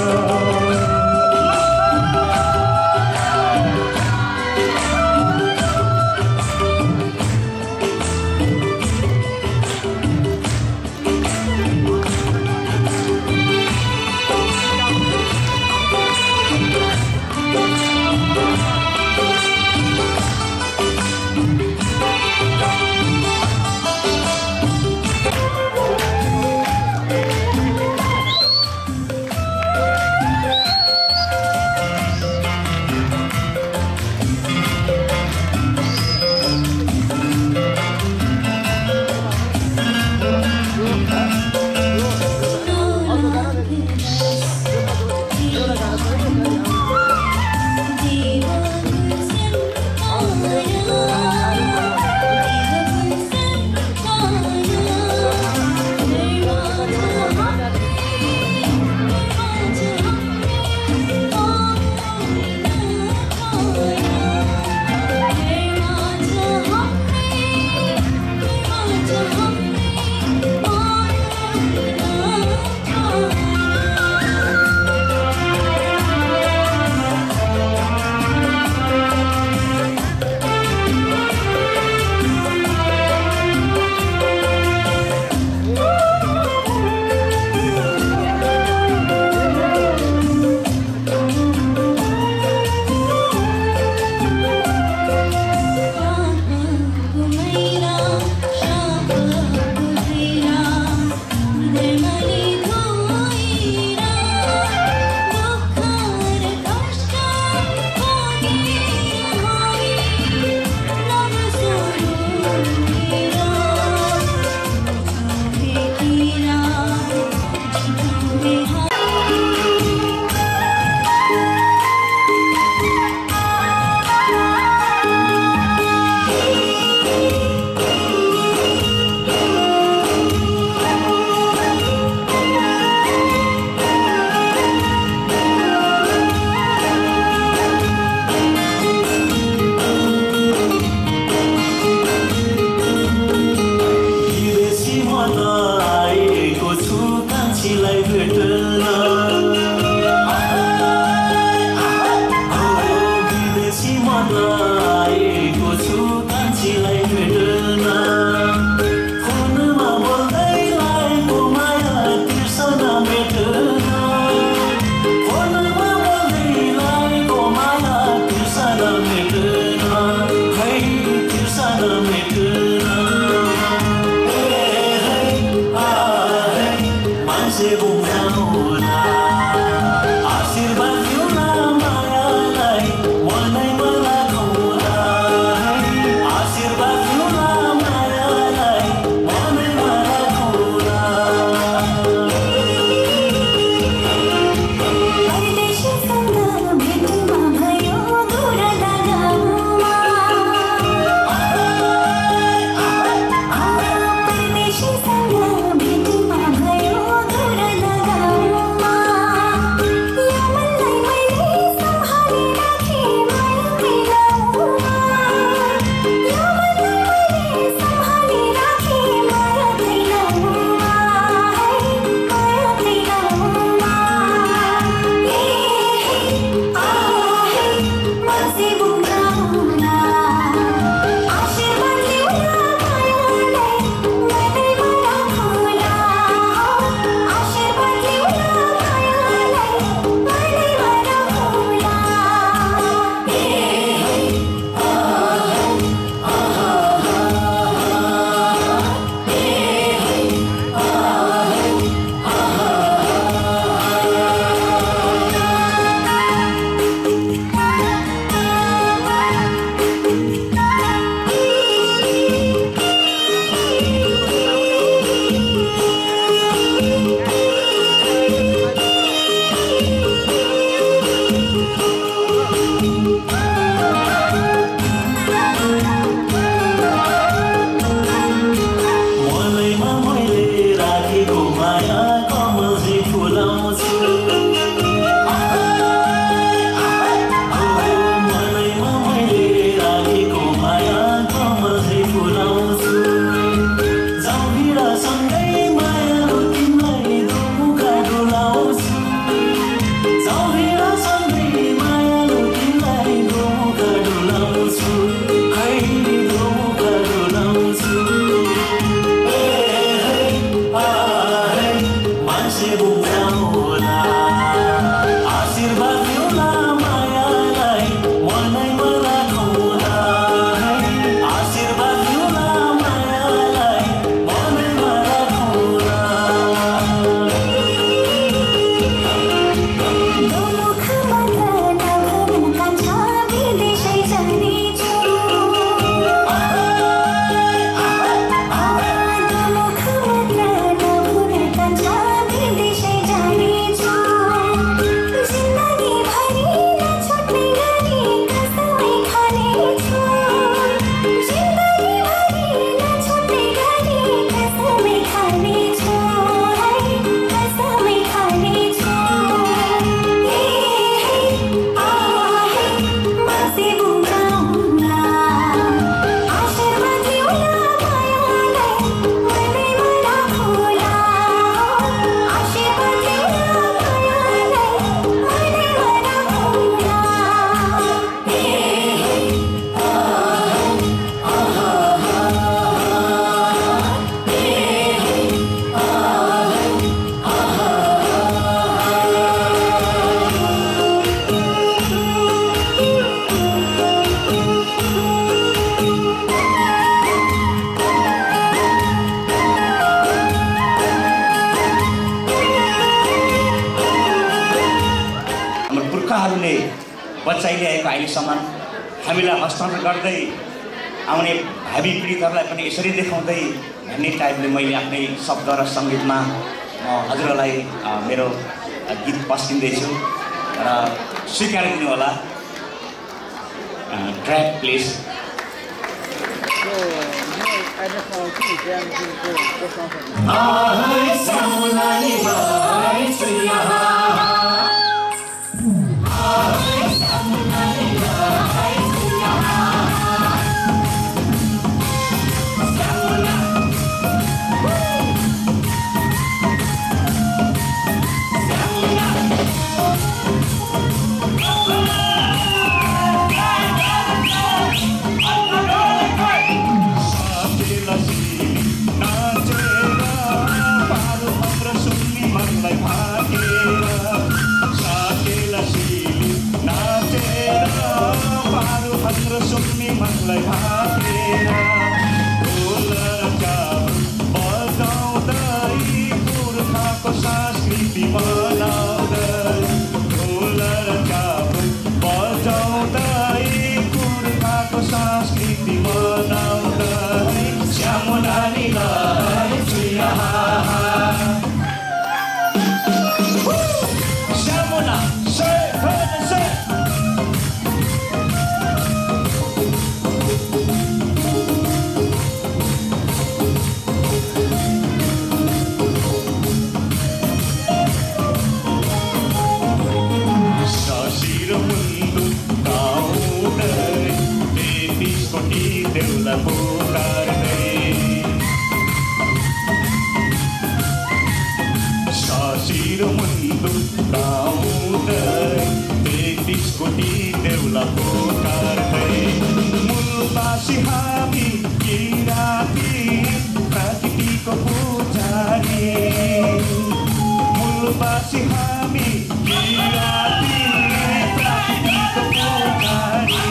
उहाँहरूले बचाइ ल्याएको अहिलेसम्म हामीलाई हस्तान्तरण गर्दै आउने भावी पीडितहरूलाई पनि यसरी देखाउँदै भन्ने टाइपले मैले आफ्नै शब्द र सङ्गीतमा म हजुरहरूलाई मेरो गीत पस्किँदैछु र स्वीकार दिनुहोला। Track please. मनलाई भाकेर ढोल र चाबुक बजाउँदै पुर्खाको संस्कृति मनाउँदै ढोल र चाबुक बजाउँदै पुर्खाको संस्कृति मनाउँदै श्यामो नानीलाई छुया श्यामुना देउला पुकार्दै सासिरो मुन्डु गाउँदै 33 कोटी देउला पुकार्दै मूलवासी हामी किराती प्रकृतिको पुजारी मूलवासी हामी किराती प्रकृतिको पुजारी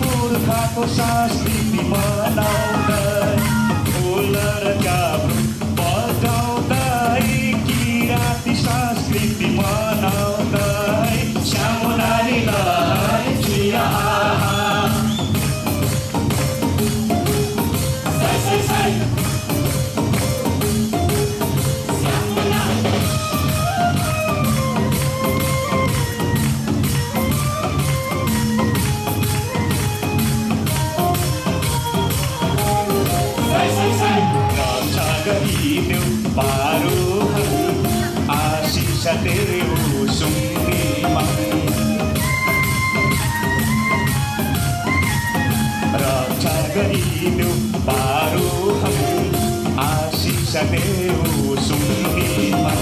पुर्खाको संस्कृति मनाउँदै ढोल र चाबुक बजाउँदै किराती संस्कृति मनाउँदै श्यामो नानीलाई छुया गरिदेऊ पारुहरू आशिष देऊ सुङ्गीमा रक्षा गरिदेऊ पारुहरू आशिष देऊ सुङ्गीमा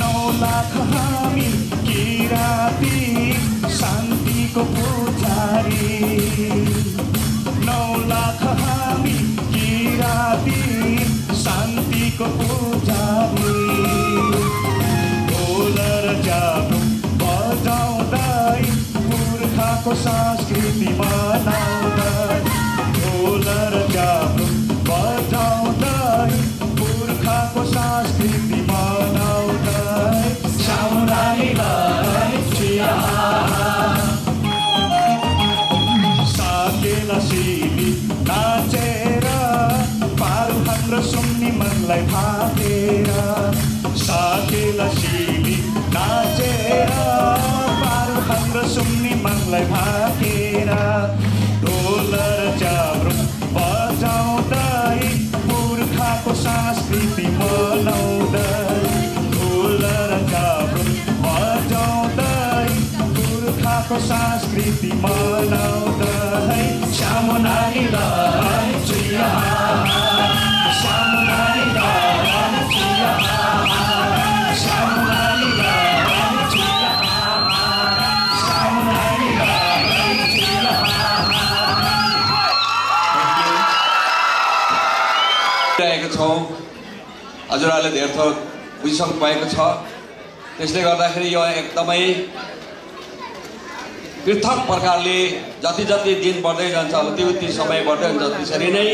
9 लाख हामी किराती शान्तिको पुजारी 9 लाख हामी किराती शान्तिको पुजारी ढोल र चाबुक बजाउँदै पुर्खाको संस्कृति मनाउँदै ढोल र चाबुक बजाउँदै पुर्खाको संस्कृति मनाउँदै श्यामो नानीलाई छुया साकेला सिली नाचेर पारु हाम्रो सुन्नी मनलाई भाकेर साकेला सिली नाचेर पारु हाम्रो सुन्नी मनलाई भाकेर ढोल र चाबुक बजाउँदै पुर्खाको संस्कृति मनाउँदै ढोल र चाबुक बजाउँदै पुर्खाको संस्कृति मनाउँदै श्यामो नानीलाई छुया श्यामो नानीलाई छुया श्यामो नानीलाई छुया श्यामो नानीलाई छुया। रहेको छौँ हजुरहरूले धेरै थोर बुझिसक्नु भएको छ। त्यसले गर्दाखेरि यो एकदमै पृथक प्रकारले जति जति दिन बढ्दै जान्छ उति उति समय बढ्दै जान्छ। त्यसरी नै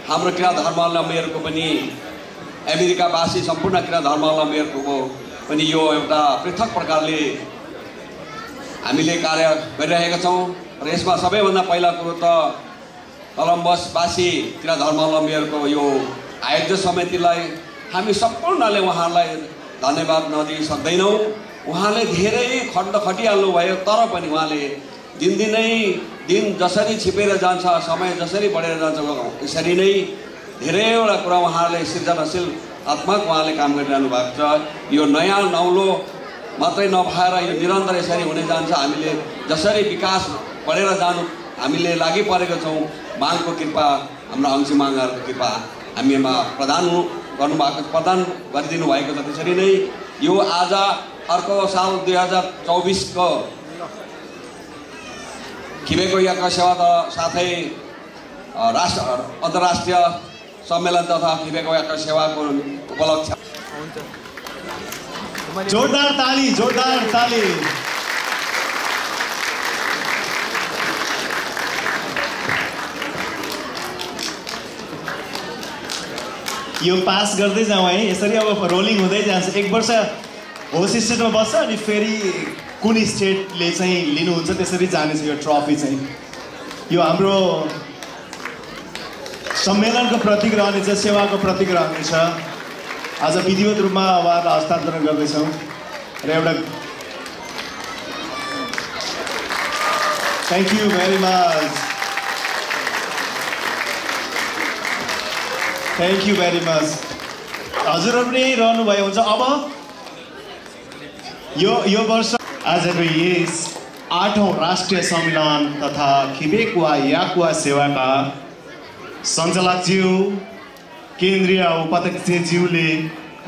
हाम्रो किरा धर्मावलम्बीहरूको पनि अमेरिकावासी सम्पूर्ण किरा धर्मावलम्बीहरूको पनि यो एउटा पृथक प्रकारले हामीले कार्य गरिरहेका छौँ र यसमा सबैभन्दा पहिला कुरो त कलम्बसवासी किरा धर्मावलम्बीहरूको यो आयोजक समितिलाई हामी सम्पूर्णले उहाँहरूलाई धन्यवाद नदिई सक्दैनौँ। उहाँले धेरै खड्ड खटिहाल्नु भयो, तर पनि उहाँले दिनदिनै दिन जसरी छिपेर जान्छ, समय जसरी बढेर जान्छ, यसरी नै धेरैवटा कुरा उहाँहरूले सृजनशील आत्मक उहाँले काम गरिरहनु भएको छ। यो नयाँ नौलो मात्रै नभएर यो निरन्तर यसरी हुने जान्छ। हामीले जसरी विकास बढेर जानु हामीले लागि परेको छौँ। माङको कृपा, हाम्रो अंशी माङहरूको कृपा हामीमा प्रदान गरिदिनु भएको छ। त्यसरी नै यो आज अर्को साल 2024 खिबेको याका सेवा साथै अन्तर्राष्ट्रिय सम्मेलन तथा खिबेको याका सेवाको उपलक्ष्य। जोरदार ताली, जोरदार ताली। यो पास गर्दै जाउँ है, यसरी अब रोलिङ हुँदै जान्छ। 1 वर्ष होस्ट स्टेटमा बस्छ अनि फेरि कुन स्टेटले चाहिँ लिनुहुन्छ त्यसरी जानेछ यो ट्रफी चाहिँ। यो हाम्रो सम्मेलनको प्रतीक रहनेछ, सेवाको प्रतीक रहनेछ। आज विधिवत रूपमा उहाँहरूलाई हस्तान्तरण गर्दैछौँ र एउटा thank you very much, thank you very much. हजुरहरू पनि रहनुभयो हुन्छ। अब यो वर्ष आजको यस 8औं राष्ट्रिय सम्मेलन तथा खिबेक वा याकुवा सेवाका सञ्चालकज्यू, केन्द्रीय उपाध्यक्षज्यूले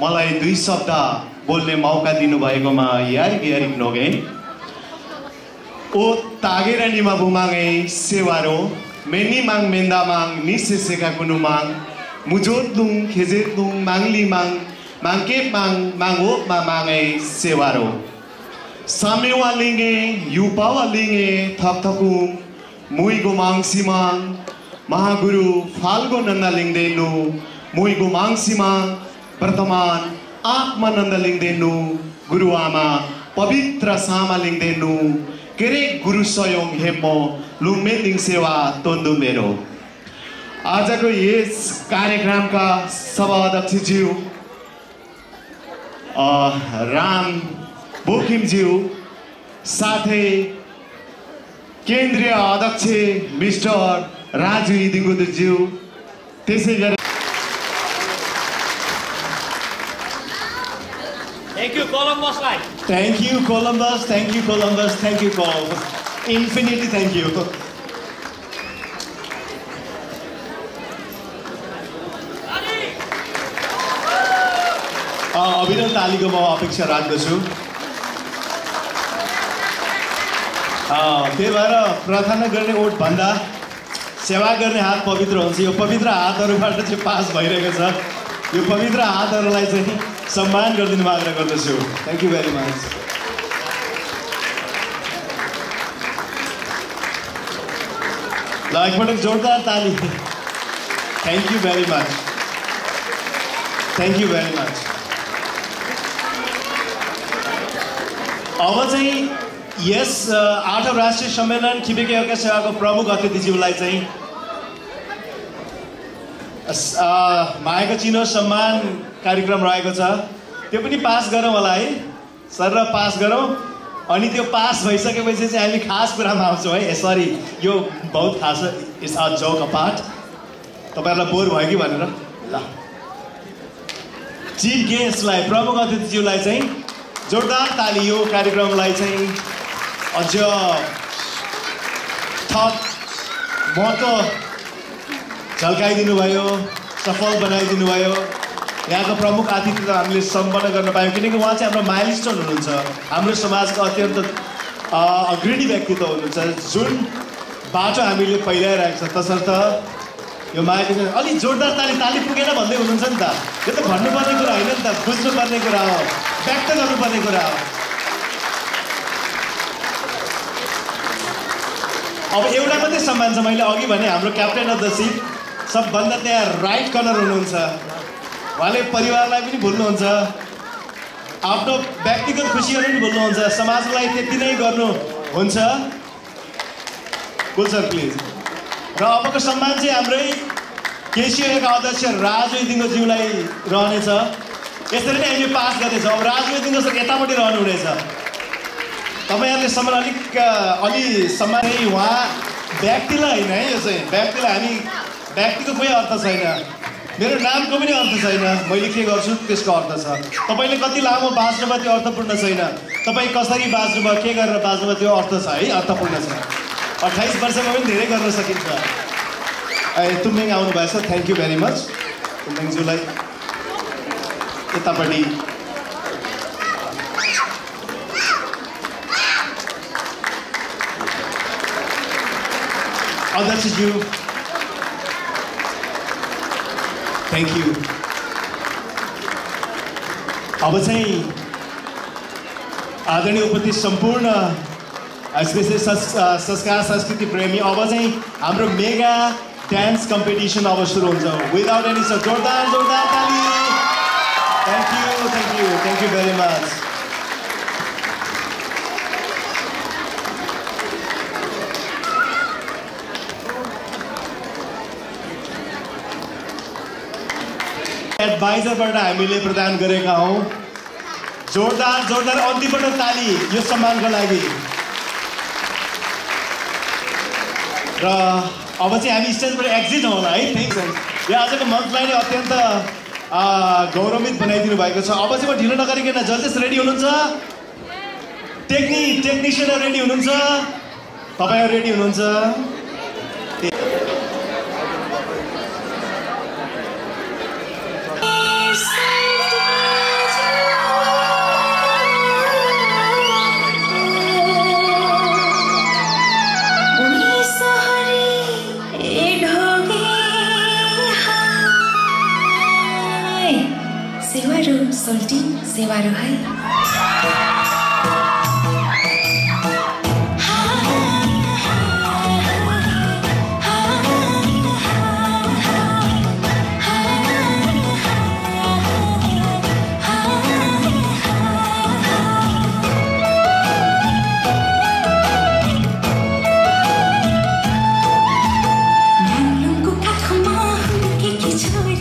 मलाई 2 शब्द बोल्ने मौका दिनुभएकोमा यारिक नोगे ओ तागेर निमा बुमाङे सेवारो मेनिमाङ मेन्दामाङ निसेसेका कुनुमाङ मुजोतलुङ खेजेतलुङ माङलिमाङ माङकेपाङ माङोपमा माङे सेवारो सामेवा लिङे युपावा लिङे थकथकुङ मुइगो माङसिमाङ महागुरु फाल्गो नन्दा लिङदेनु मुइगो माङसिमाङ वर्तमान आत्मानन्द लिङदेनु गुरु आमा पवित्र सामा लिङदेनु केरे गुरु स्वयं हेमो लुमेलिङ सेवा तोन्दु मेरो। आजको यस कार्यक्रमका सभाध्यक्षज्यू राम बोकिमज्यू साथै केन्द्रीय अध्यक्ष मिस्टर राजु इदिङगुज्यू, त्यसै गरी थ्याङ्क यू कोलम्बसलाई, thank you Columbus, thank you Columbus, thank you Columbus, infinity thank you. अभिनव तालीको म अपेक्षा राख्दछु। त्यही भएर प्रार्थना गर्ने ओठभन्दा सेवा गर्ने हात पवित्र हुन्छ। यो पवित्र हातहरूबाट चाहिँ पास भइरहेको छ। यो पवित्र हातहरूलाई चाहिँ सम्मान गरिदिनु आग्रह गर्दछु। Thank you very much. ल एकपटक जोरदार ताली। Thank you very much, thank you very much. अब चाहिँ यस 8औं राष्ट्रिय सम्मेलन खिबेक याकुवा सेवाको प्रमुख अतिथिज्यूलाई चाहिँ मायाको चिनो सम्मान कार्यक्रम रहेको छ। त्यो पनि पास गरौँ होला है सर, र पास गरौँ। अनि त्यो पास भइसकेपछि चाहिँ हामी खास कुरामा आउँछौँ है। सरी, यो बहुत खास इट्स अ जोक अपार्ट। तपाईँहरूलाई बोर भयो कि भनेर। ल चिफ गेस्टलाई, प्रमुख अतिथिज्यूलाई चाहिँ जोरदार ताली। यो कार्यक्रमलाई चाहिँ अझ थप महत्त्व झल्काइदिनु भयो, सफल बनाइदिनु भयो। यहाँको प्रमुख अतिथि त हामीले सम्पन्न गर्न पायौँ, किनकि उहाँ चाहिँ हाम्रो माइलस्टोन हुनुहुन्छ, हाम्रो समाजको अत्यन्त अग्रणी व्यक्तित्व हुनुहुन्छ, जुन बाटो हामीले पहिलाइरहेको छ। तसर्थ यो मायाको अलिक जोरदार ताली पुगेन भन्दै हुनुहुन्छ नि त। यो त भन्नुपर्ने कुरा होइन नि त, बुझ्नुपर्ने कुरा हो, व्यक्त गर्नुपर्ने कुरा हो। अब एउटा मात्रै सम्मान छ। मैले अघि भने हाम्रो क्याप्टेन अफ द सिप सबभन्दा त्यहाँ राइट कर्नर हुनुहुन्छ। उहाँले परिवारलाई पनि भुल्नुहुन्छ, आफ्नो व्यक्तिगत खुसीहरू पनि भुल्नुहुन्छ, समाजलाई त्यति नै गर्नुहुन्छ। कुल सर प्लिज। र अबको सम्मान चाहिँ हाम्रै केसिओका अध्यक्ष राजु दिङ्गोज्यूलाई रहनेछ। यसरी नै हामी पास गर्दैछौँ। अब राजु दिङ्गो सर यतापट्टि रहनुहुनेछ। तपाईँहरूले सम्मान अलि सम्मान उहाँ व्यक्तिलाई होइन है, यो चाहिँ व्यक्तिलाई हामी व्यक्तिको कुनै अर्थ छैन, मेरो नामको पनि अर्थ छैन, मैले के गर्छु त्यसको अर्थ छ। तपाईँले कति लामो बाँच्नुभयो त्यो अर्थपूर्ण छैन, तपाईँ कसरी बाँच्नुभयो के गरेर बाँच्नुभयो त्यो अर्थ छ है, अर्थपूर्ण छ। 28 वर्षमा पनि धेरै गर्न सकिन्छ। तुम्बिङ आउनुभएछ, थ्याङ्क यू भेरी मच तुम्बिङज्यूलाई। यतापट्टि अध्यक्षज्यू थ्याङ्क यू। अब चाहिँ आदरणीय उपस्थित सम्पूर्ण स्पेसली संस्कार संस्कृति प्रेमी, अब चाहिँ हाम्रो मेगा डान्स कम्पिटिसन अब सुरु हुन्छ। विदाउट एनी सर जोरदार जोरदार ताली। Thank you very much. एडभाइजरबाट हामीले प्रदान गरेका हौँ। जोरदार जोरदार अन्तिमपटक ताली यो सम्मानको लागि। र अब चाहिँ हामी स्टेजबाट एक्जिट होला है। Thank you. यो आजको मञ्चलाई नै अत्यन्त गौरवित बनाइदिनु भएको छ। अब चाहिँ म ढिलो नगरिकन जजेस रेडी हुनुहुन्छ, टेक्निसियनहरू रेडी हुनुहुन्छ, तपाईँहरू रेडी हुनुहुन्छ? सेवारो है। छोरी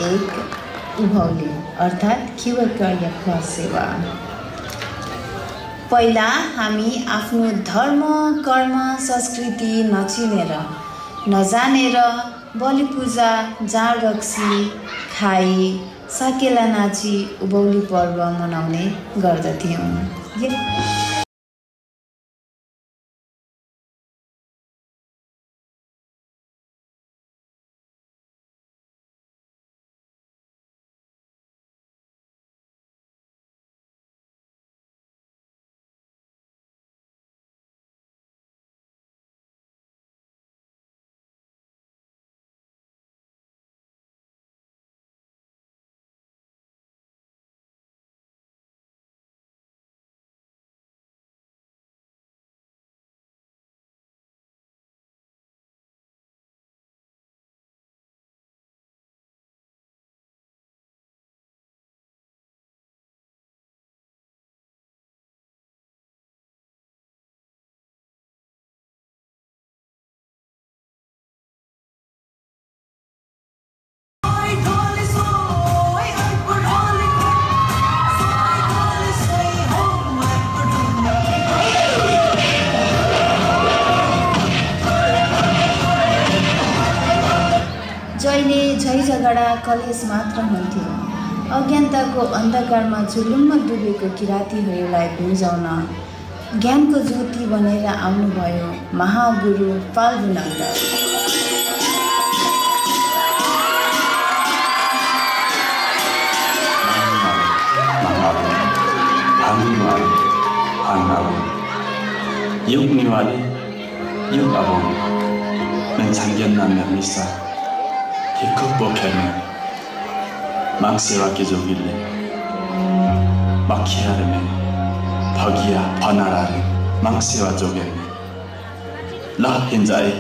एक उभौली अर्थात् खिवकयख सेवा। पहिला हामी आफ्नो धर्म कर्म संस्कृति नचिनेर नजानेर बलि पूजा जाँड रक्सी खाई साकेला नाची उभौली पर्व मनाउने गर्दथ्यौँ। जहिले झै झगडा कलेश मात्र हुन्थ्यो। अज्ञानताको अन्धकारमा झुलुम्म डुबेको किराँतीहरूलाई बुझाउन ज्ञानको ज्योति बनेर आउनुभयो Mahaguru Phalgunanda. Yuk niwali, yuk abong, mencanggian nanda misa, hikuk bokherme, mak sewa ke jogile, makhiarme, bhagia phanarare, mak sewa jogerme, lah hinjai,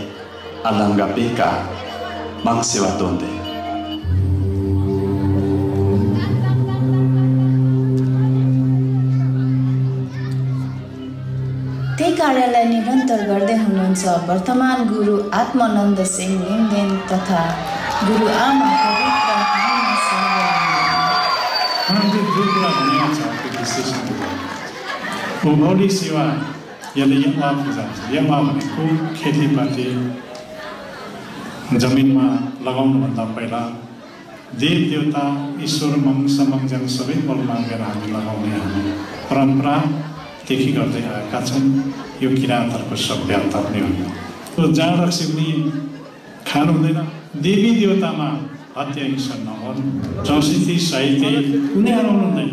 alanga peka, mak sewa tonde. कार्यलाई निरन्तर गर्दै हुनुहुन्छ वर्तमान गुरु आत्मानन्द सिंह लिङ्गदेन तथा गुरु आमा पवित्र आमा उभौली सेवा यसले यमा पूजा यमा भनेको खेतीपाती जमिनमा लगाउनुभन्दा पहिला देव देवता ईश्वर मङ्समङ्जन सबै बल मागेर हामी लगाउने हामी परम्परादेखि गर्दै आएका छौँ। यो किराँतहरूको सभ्यता पनि हो। त्यो जाँड रक्सी पनि खानु हुँदैन। देवी देवतामा हत्या हिंसा नगर्नु, संस्कृति साहित्य कुनै हराउनु हुँदैन।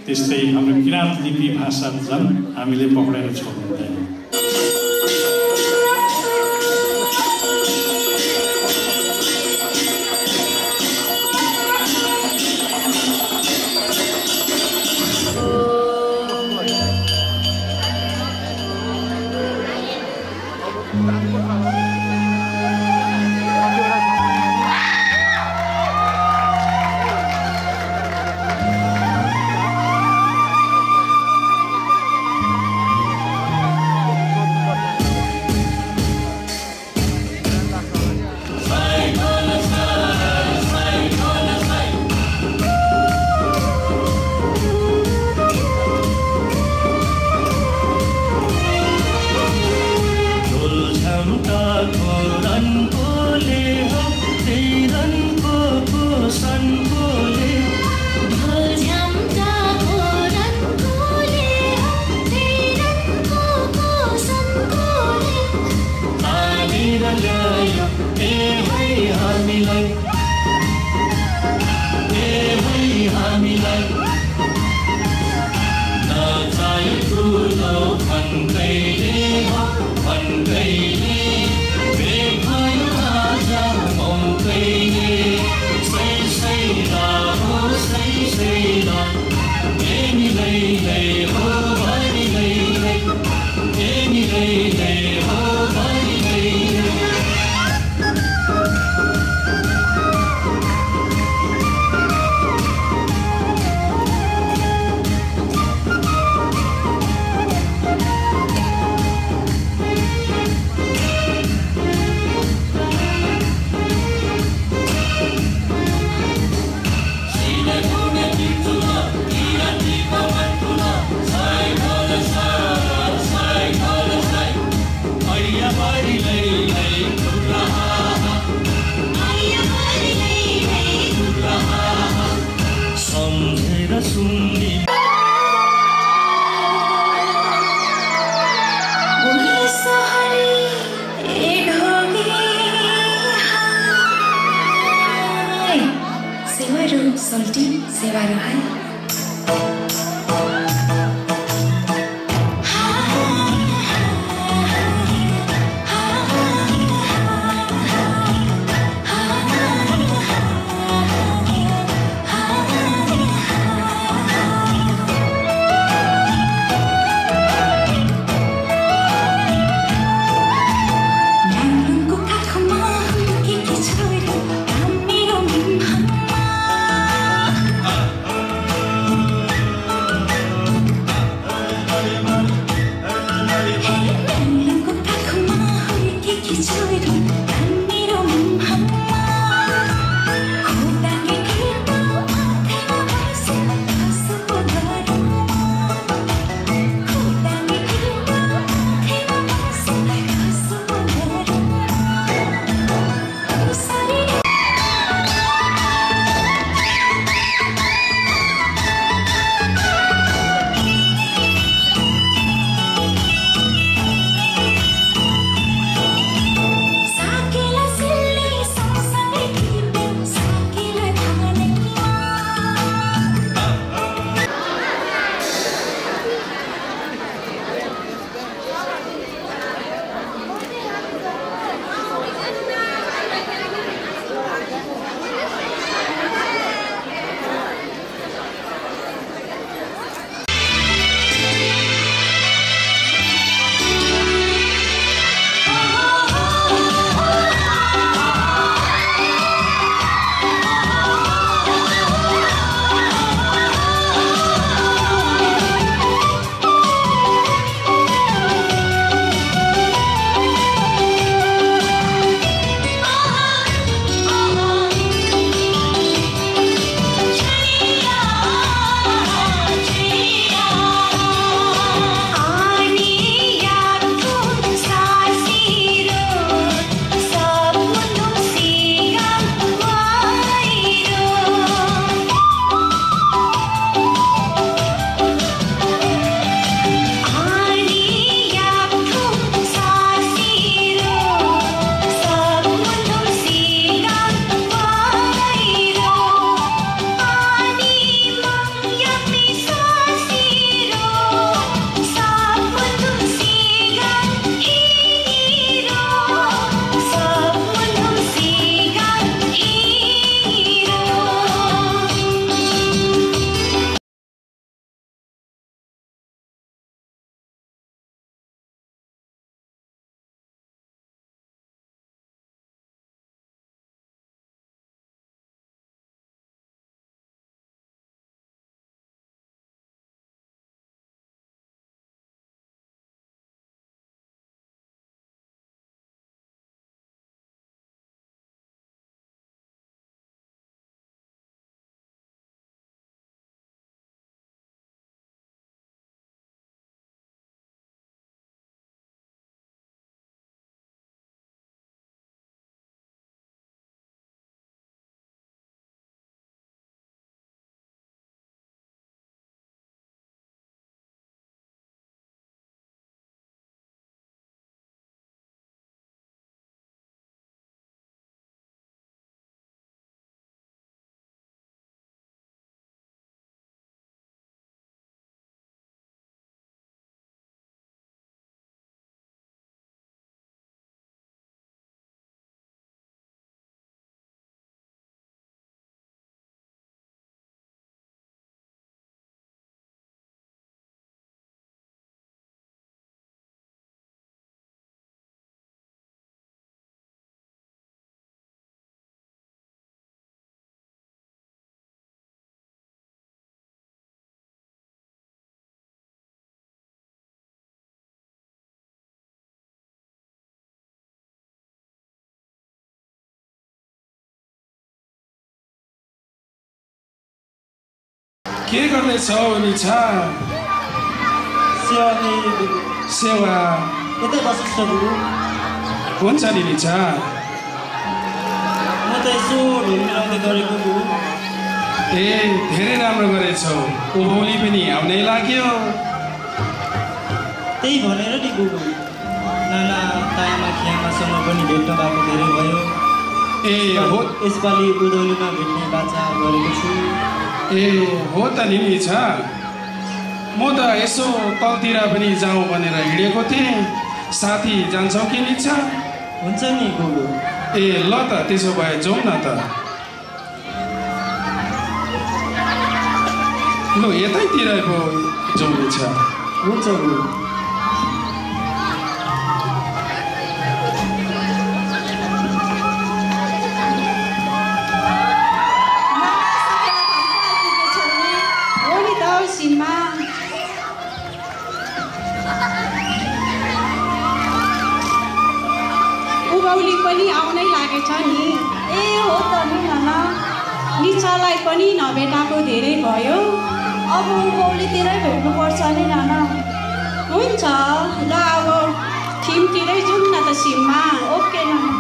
त्यस्तै हाम्रो किराँत लिपि भाषा झन् हामीले पक्रेर छोड्नु हुँदैन। सेवारो सल्टी सेवारो है के गर्दैछौ निचा सेवा यतै बस्छ गुरु हुन्छ नि निचा म त यसो ढुलिराउँदै गरेको गुरु ए धेरै राम्रो गरेछौ उभौली पनि आउनै लाग्यो त्यही भनेर नि गुरु नाना तायामा खियामासँग पनि भेट्न भएको धेरै भयो ए हो यसपालि उधौलीमा भेट्ने बाचा गरेको छु। ए हो त नि छ। म त यसो तलतिर पनि जाउँ भनेर हिँडेको थिएँ। साथी जान्छौ कि नि छ? हुन्छ नि गोलु। ए ल त त्यसो भए जाउँ न त। लु यतैतिर पो जाउँ नि छ। हुन्छ गोलु। उभौली पनि आउनै लागेछ नि। ए हो त नि नाना। निचालाई पनि नभेटाएको धेरै भयो। अब उभौलीतिरै भेट्नुपर्छ नि नाना। हुन्छ ल अब थिमतिरै जाउँ न त सिममा। ओके नाना।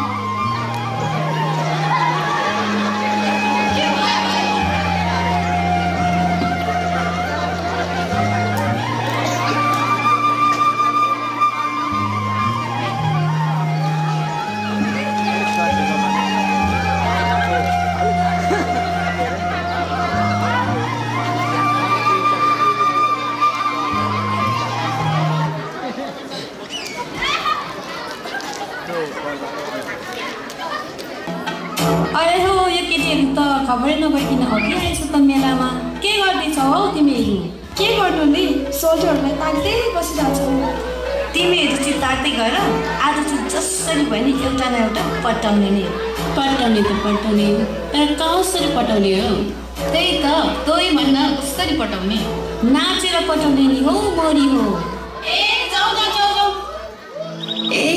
अरे हो यो केटीहरू त खबरै नभइकन हकिरहेछ त मेलामा। के गर्दैछौ हौ तिमीहरू? के गर्नु नि, सोल्जरहरूलाई ताक्दै बसिरहेछौ। तिमीहरू चाहिँ ताक्दै गर। आज चाहिँ जसरी भयो नि एउटा न एउटा पटाउने नि। पटाउने त पटाउने, तर कसरी पटाउने हो? त्यही त, तोही भन्न कसरी पटाउने? नाचेर पटाउने नि हो, मोरी हो। ए जाऊ न जाऊ जाऊ। ए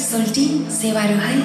सोल्टी सेवारो है।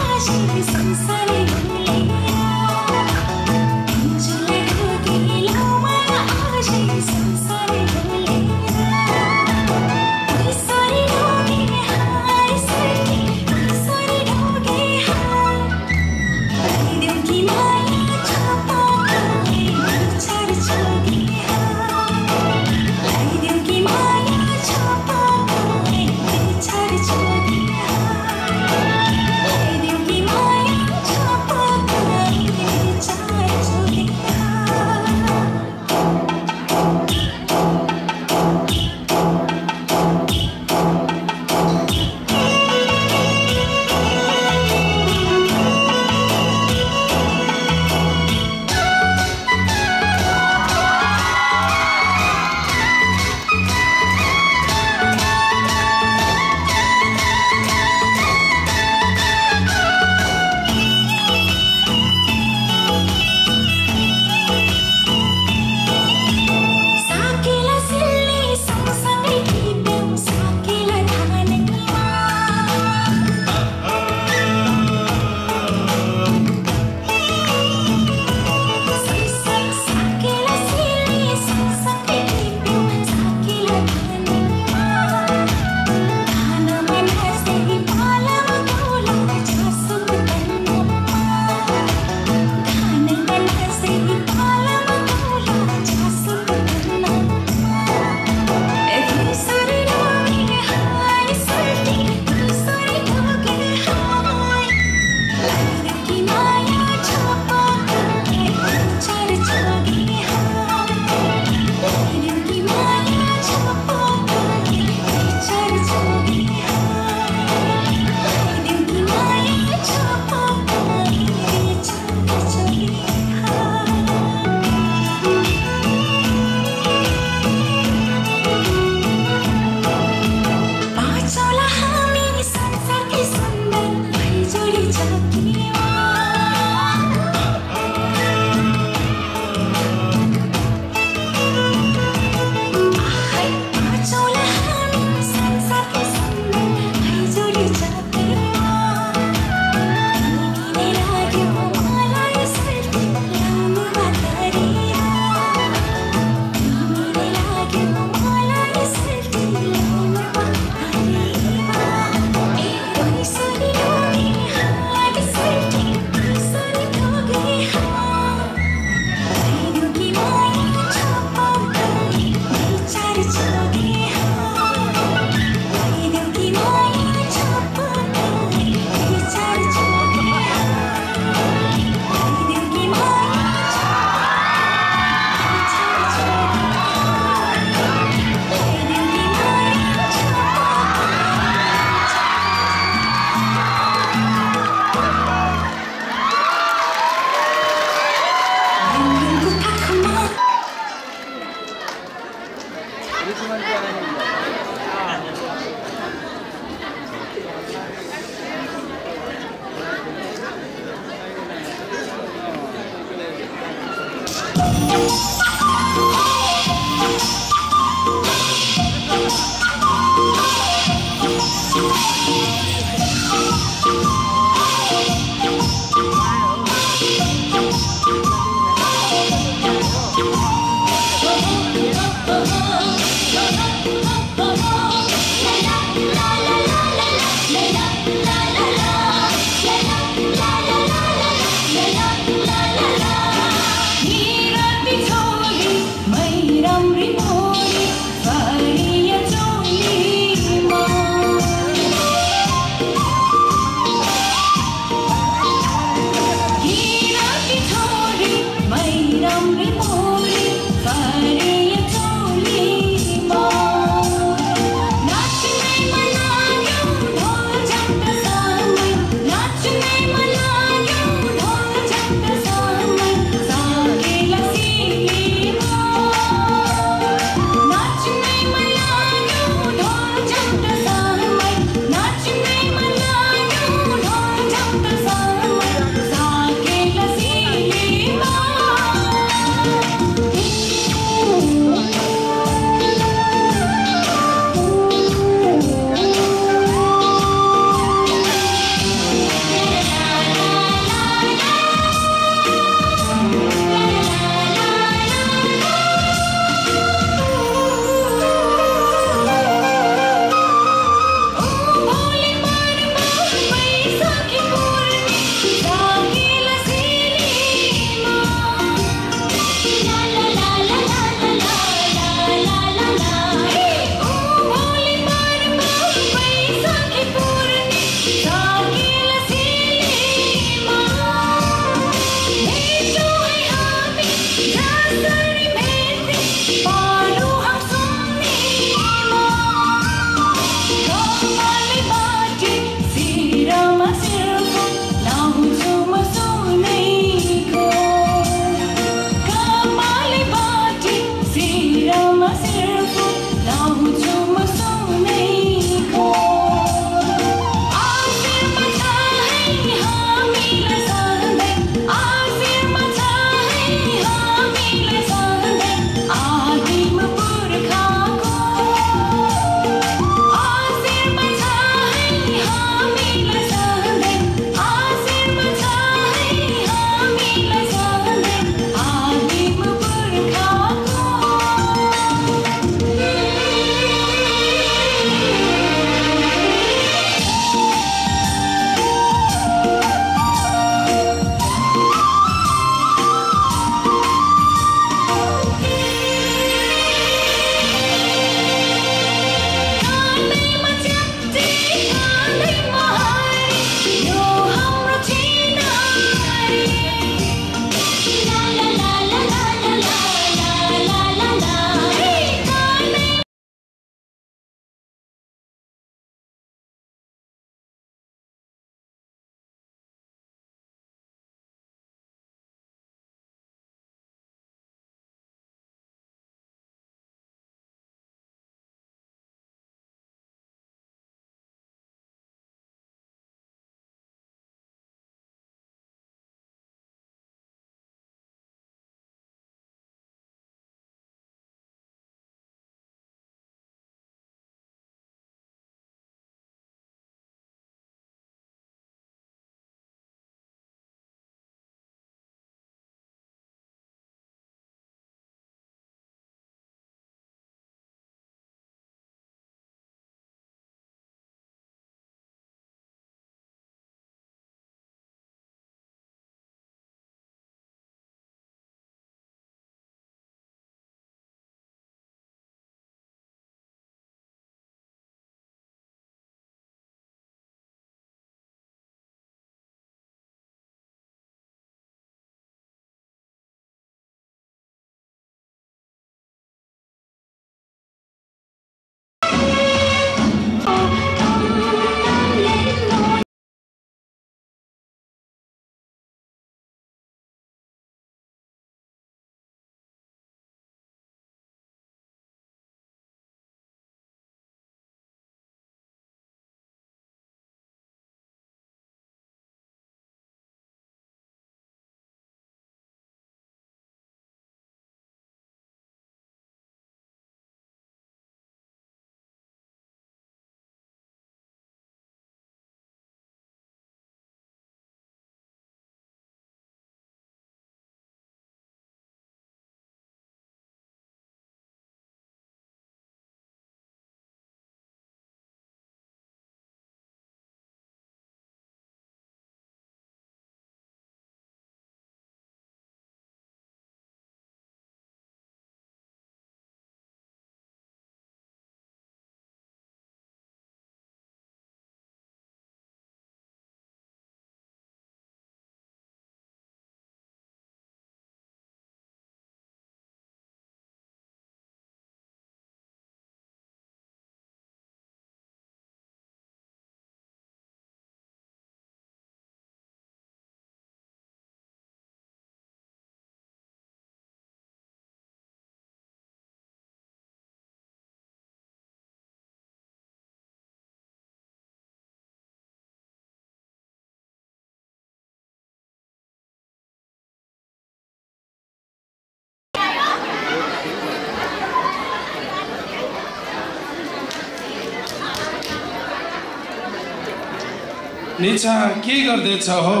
निचा के गर्दैछ हो?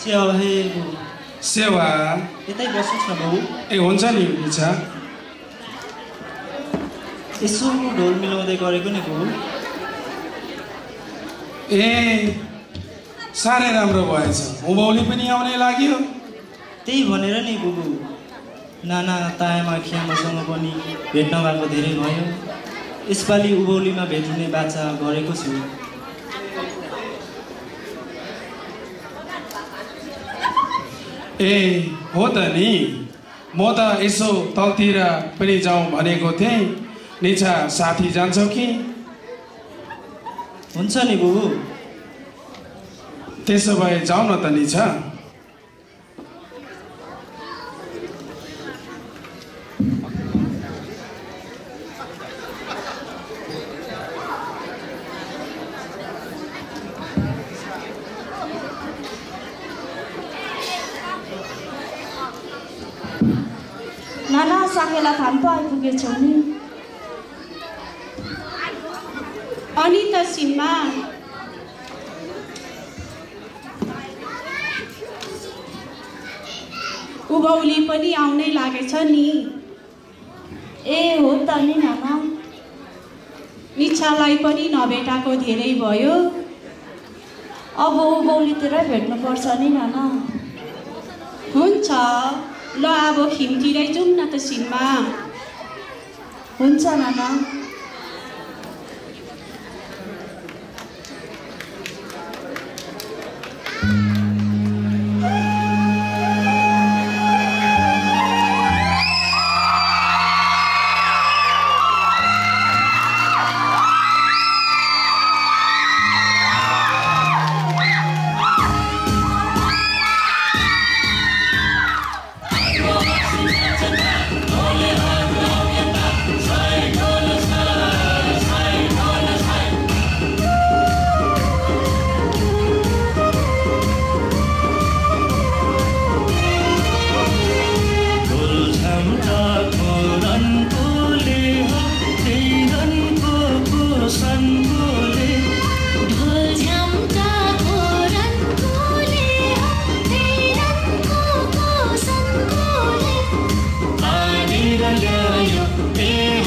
सेवा हे सेवा यतै बस्नुस् न बाबु। ए हुन्छ नि निचा। यसो ढोल मिलाउँदै गरेको नि बाबु। ए साह्रै राम्रो भएछ। उभौली पनि आउने लाग्यो। त्यही भनेर नि बुबु नाना तायामा खियामासँग पनि भेट्न भएको धेरै भयो। यसपालि उभौलीमा भेटिने बाचा गरेको छु। ए हो त नि, म त यसो तलतिर पनि जाउँ भनेको थिएँ। निचा साथी जान्छौ कि? हुन्छ नि बुबु। त्यसो भए जाउँ न त निचा। नाना साकेला खान पो आइपुगेछौ नि। अनि त सिम्मा उभौली पनि आउनै लागेछ नि। ए हो त नि नाना। निच्छालाई पनि नभेटाको धेरै भयो। अब उभौलीतिर भेट्नुपर्छ नि नाना। हुन्छ ल अब खिमतिरै जाउँ न त सिम्मा। हुन्छ नाना। Hey,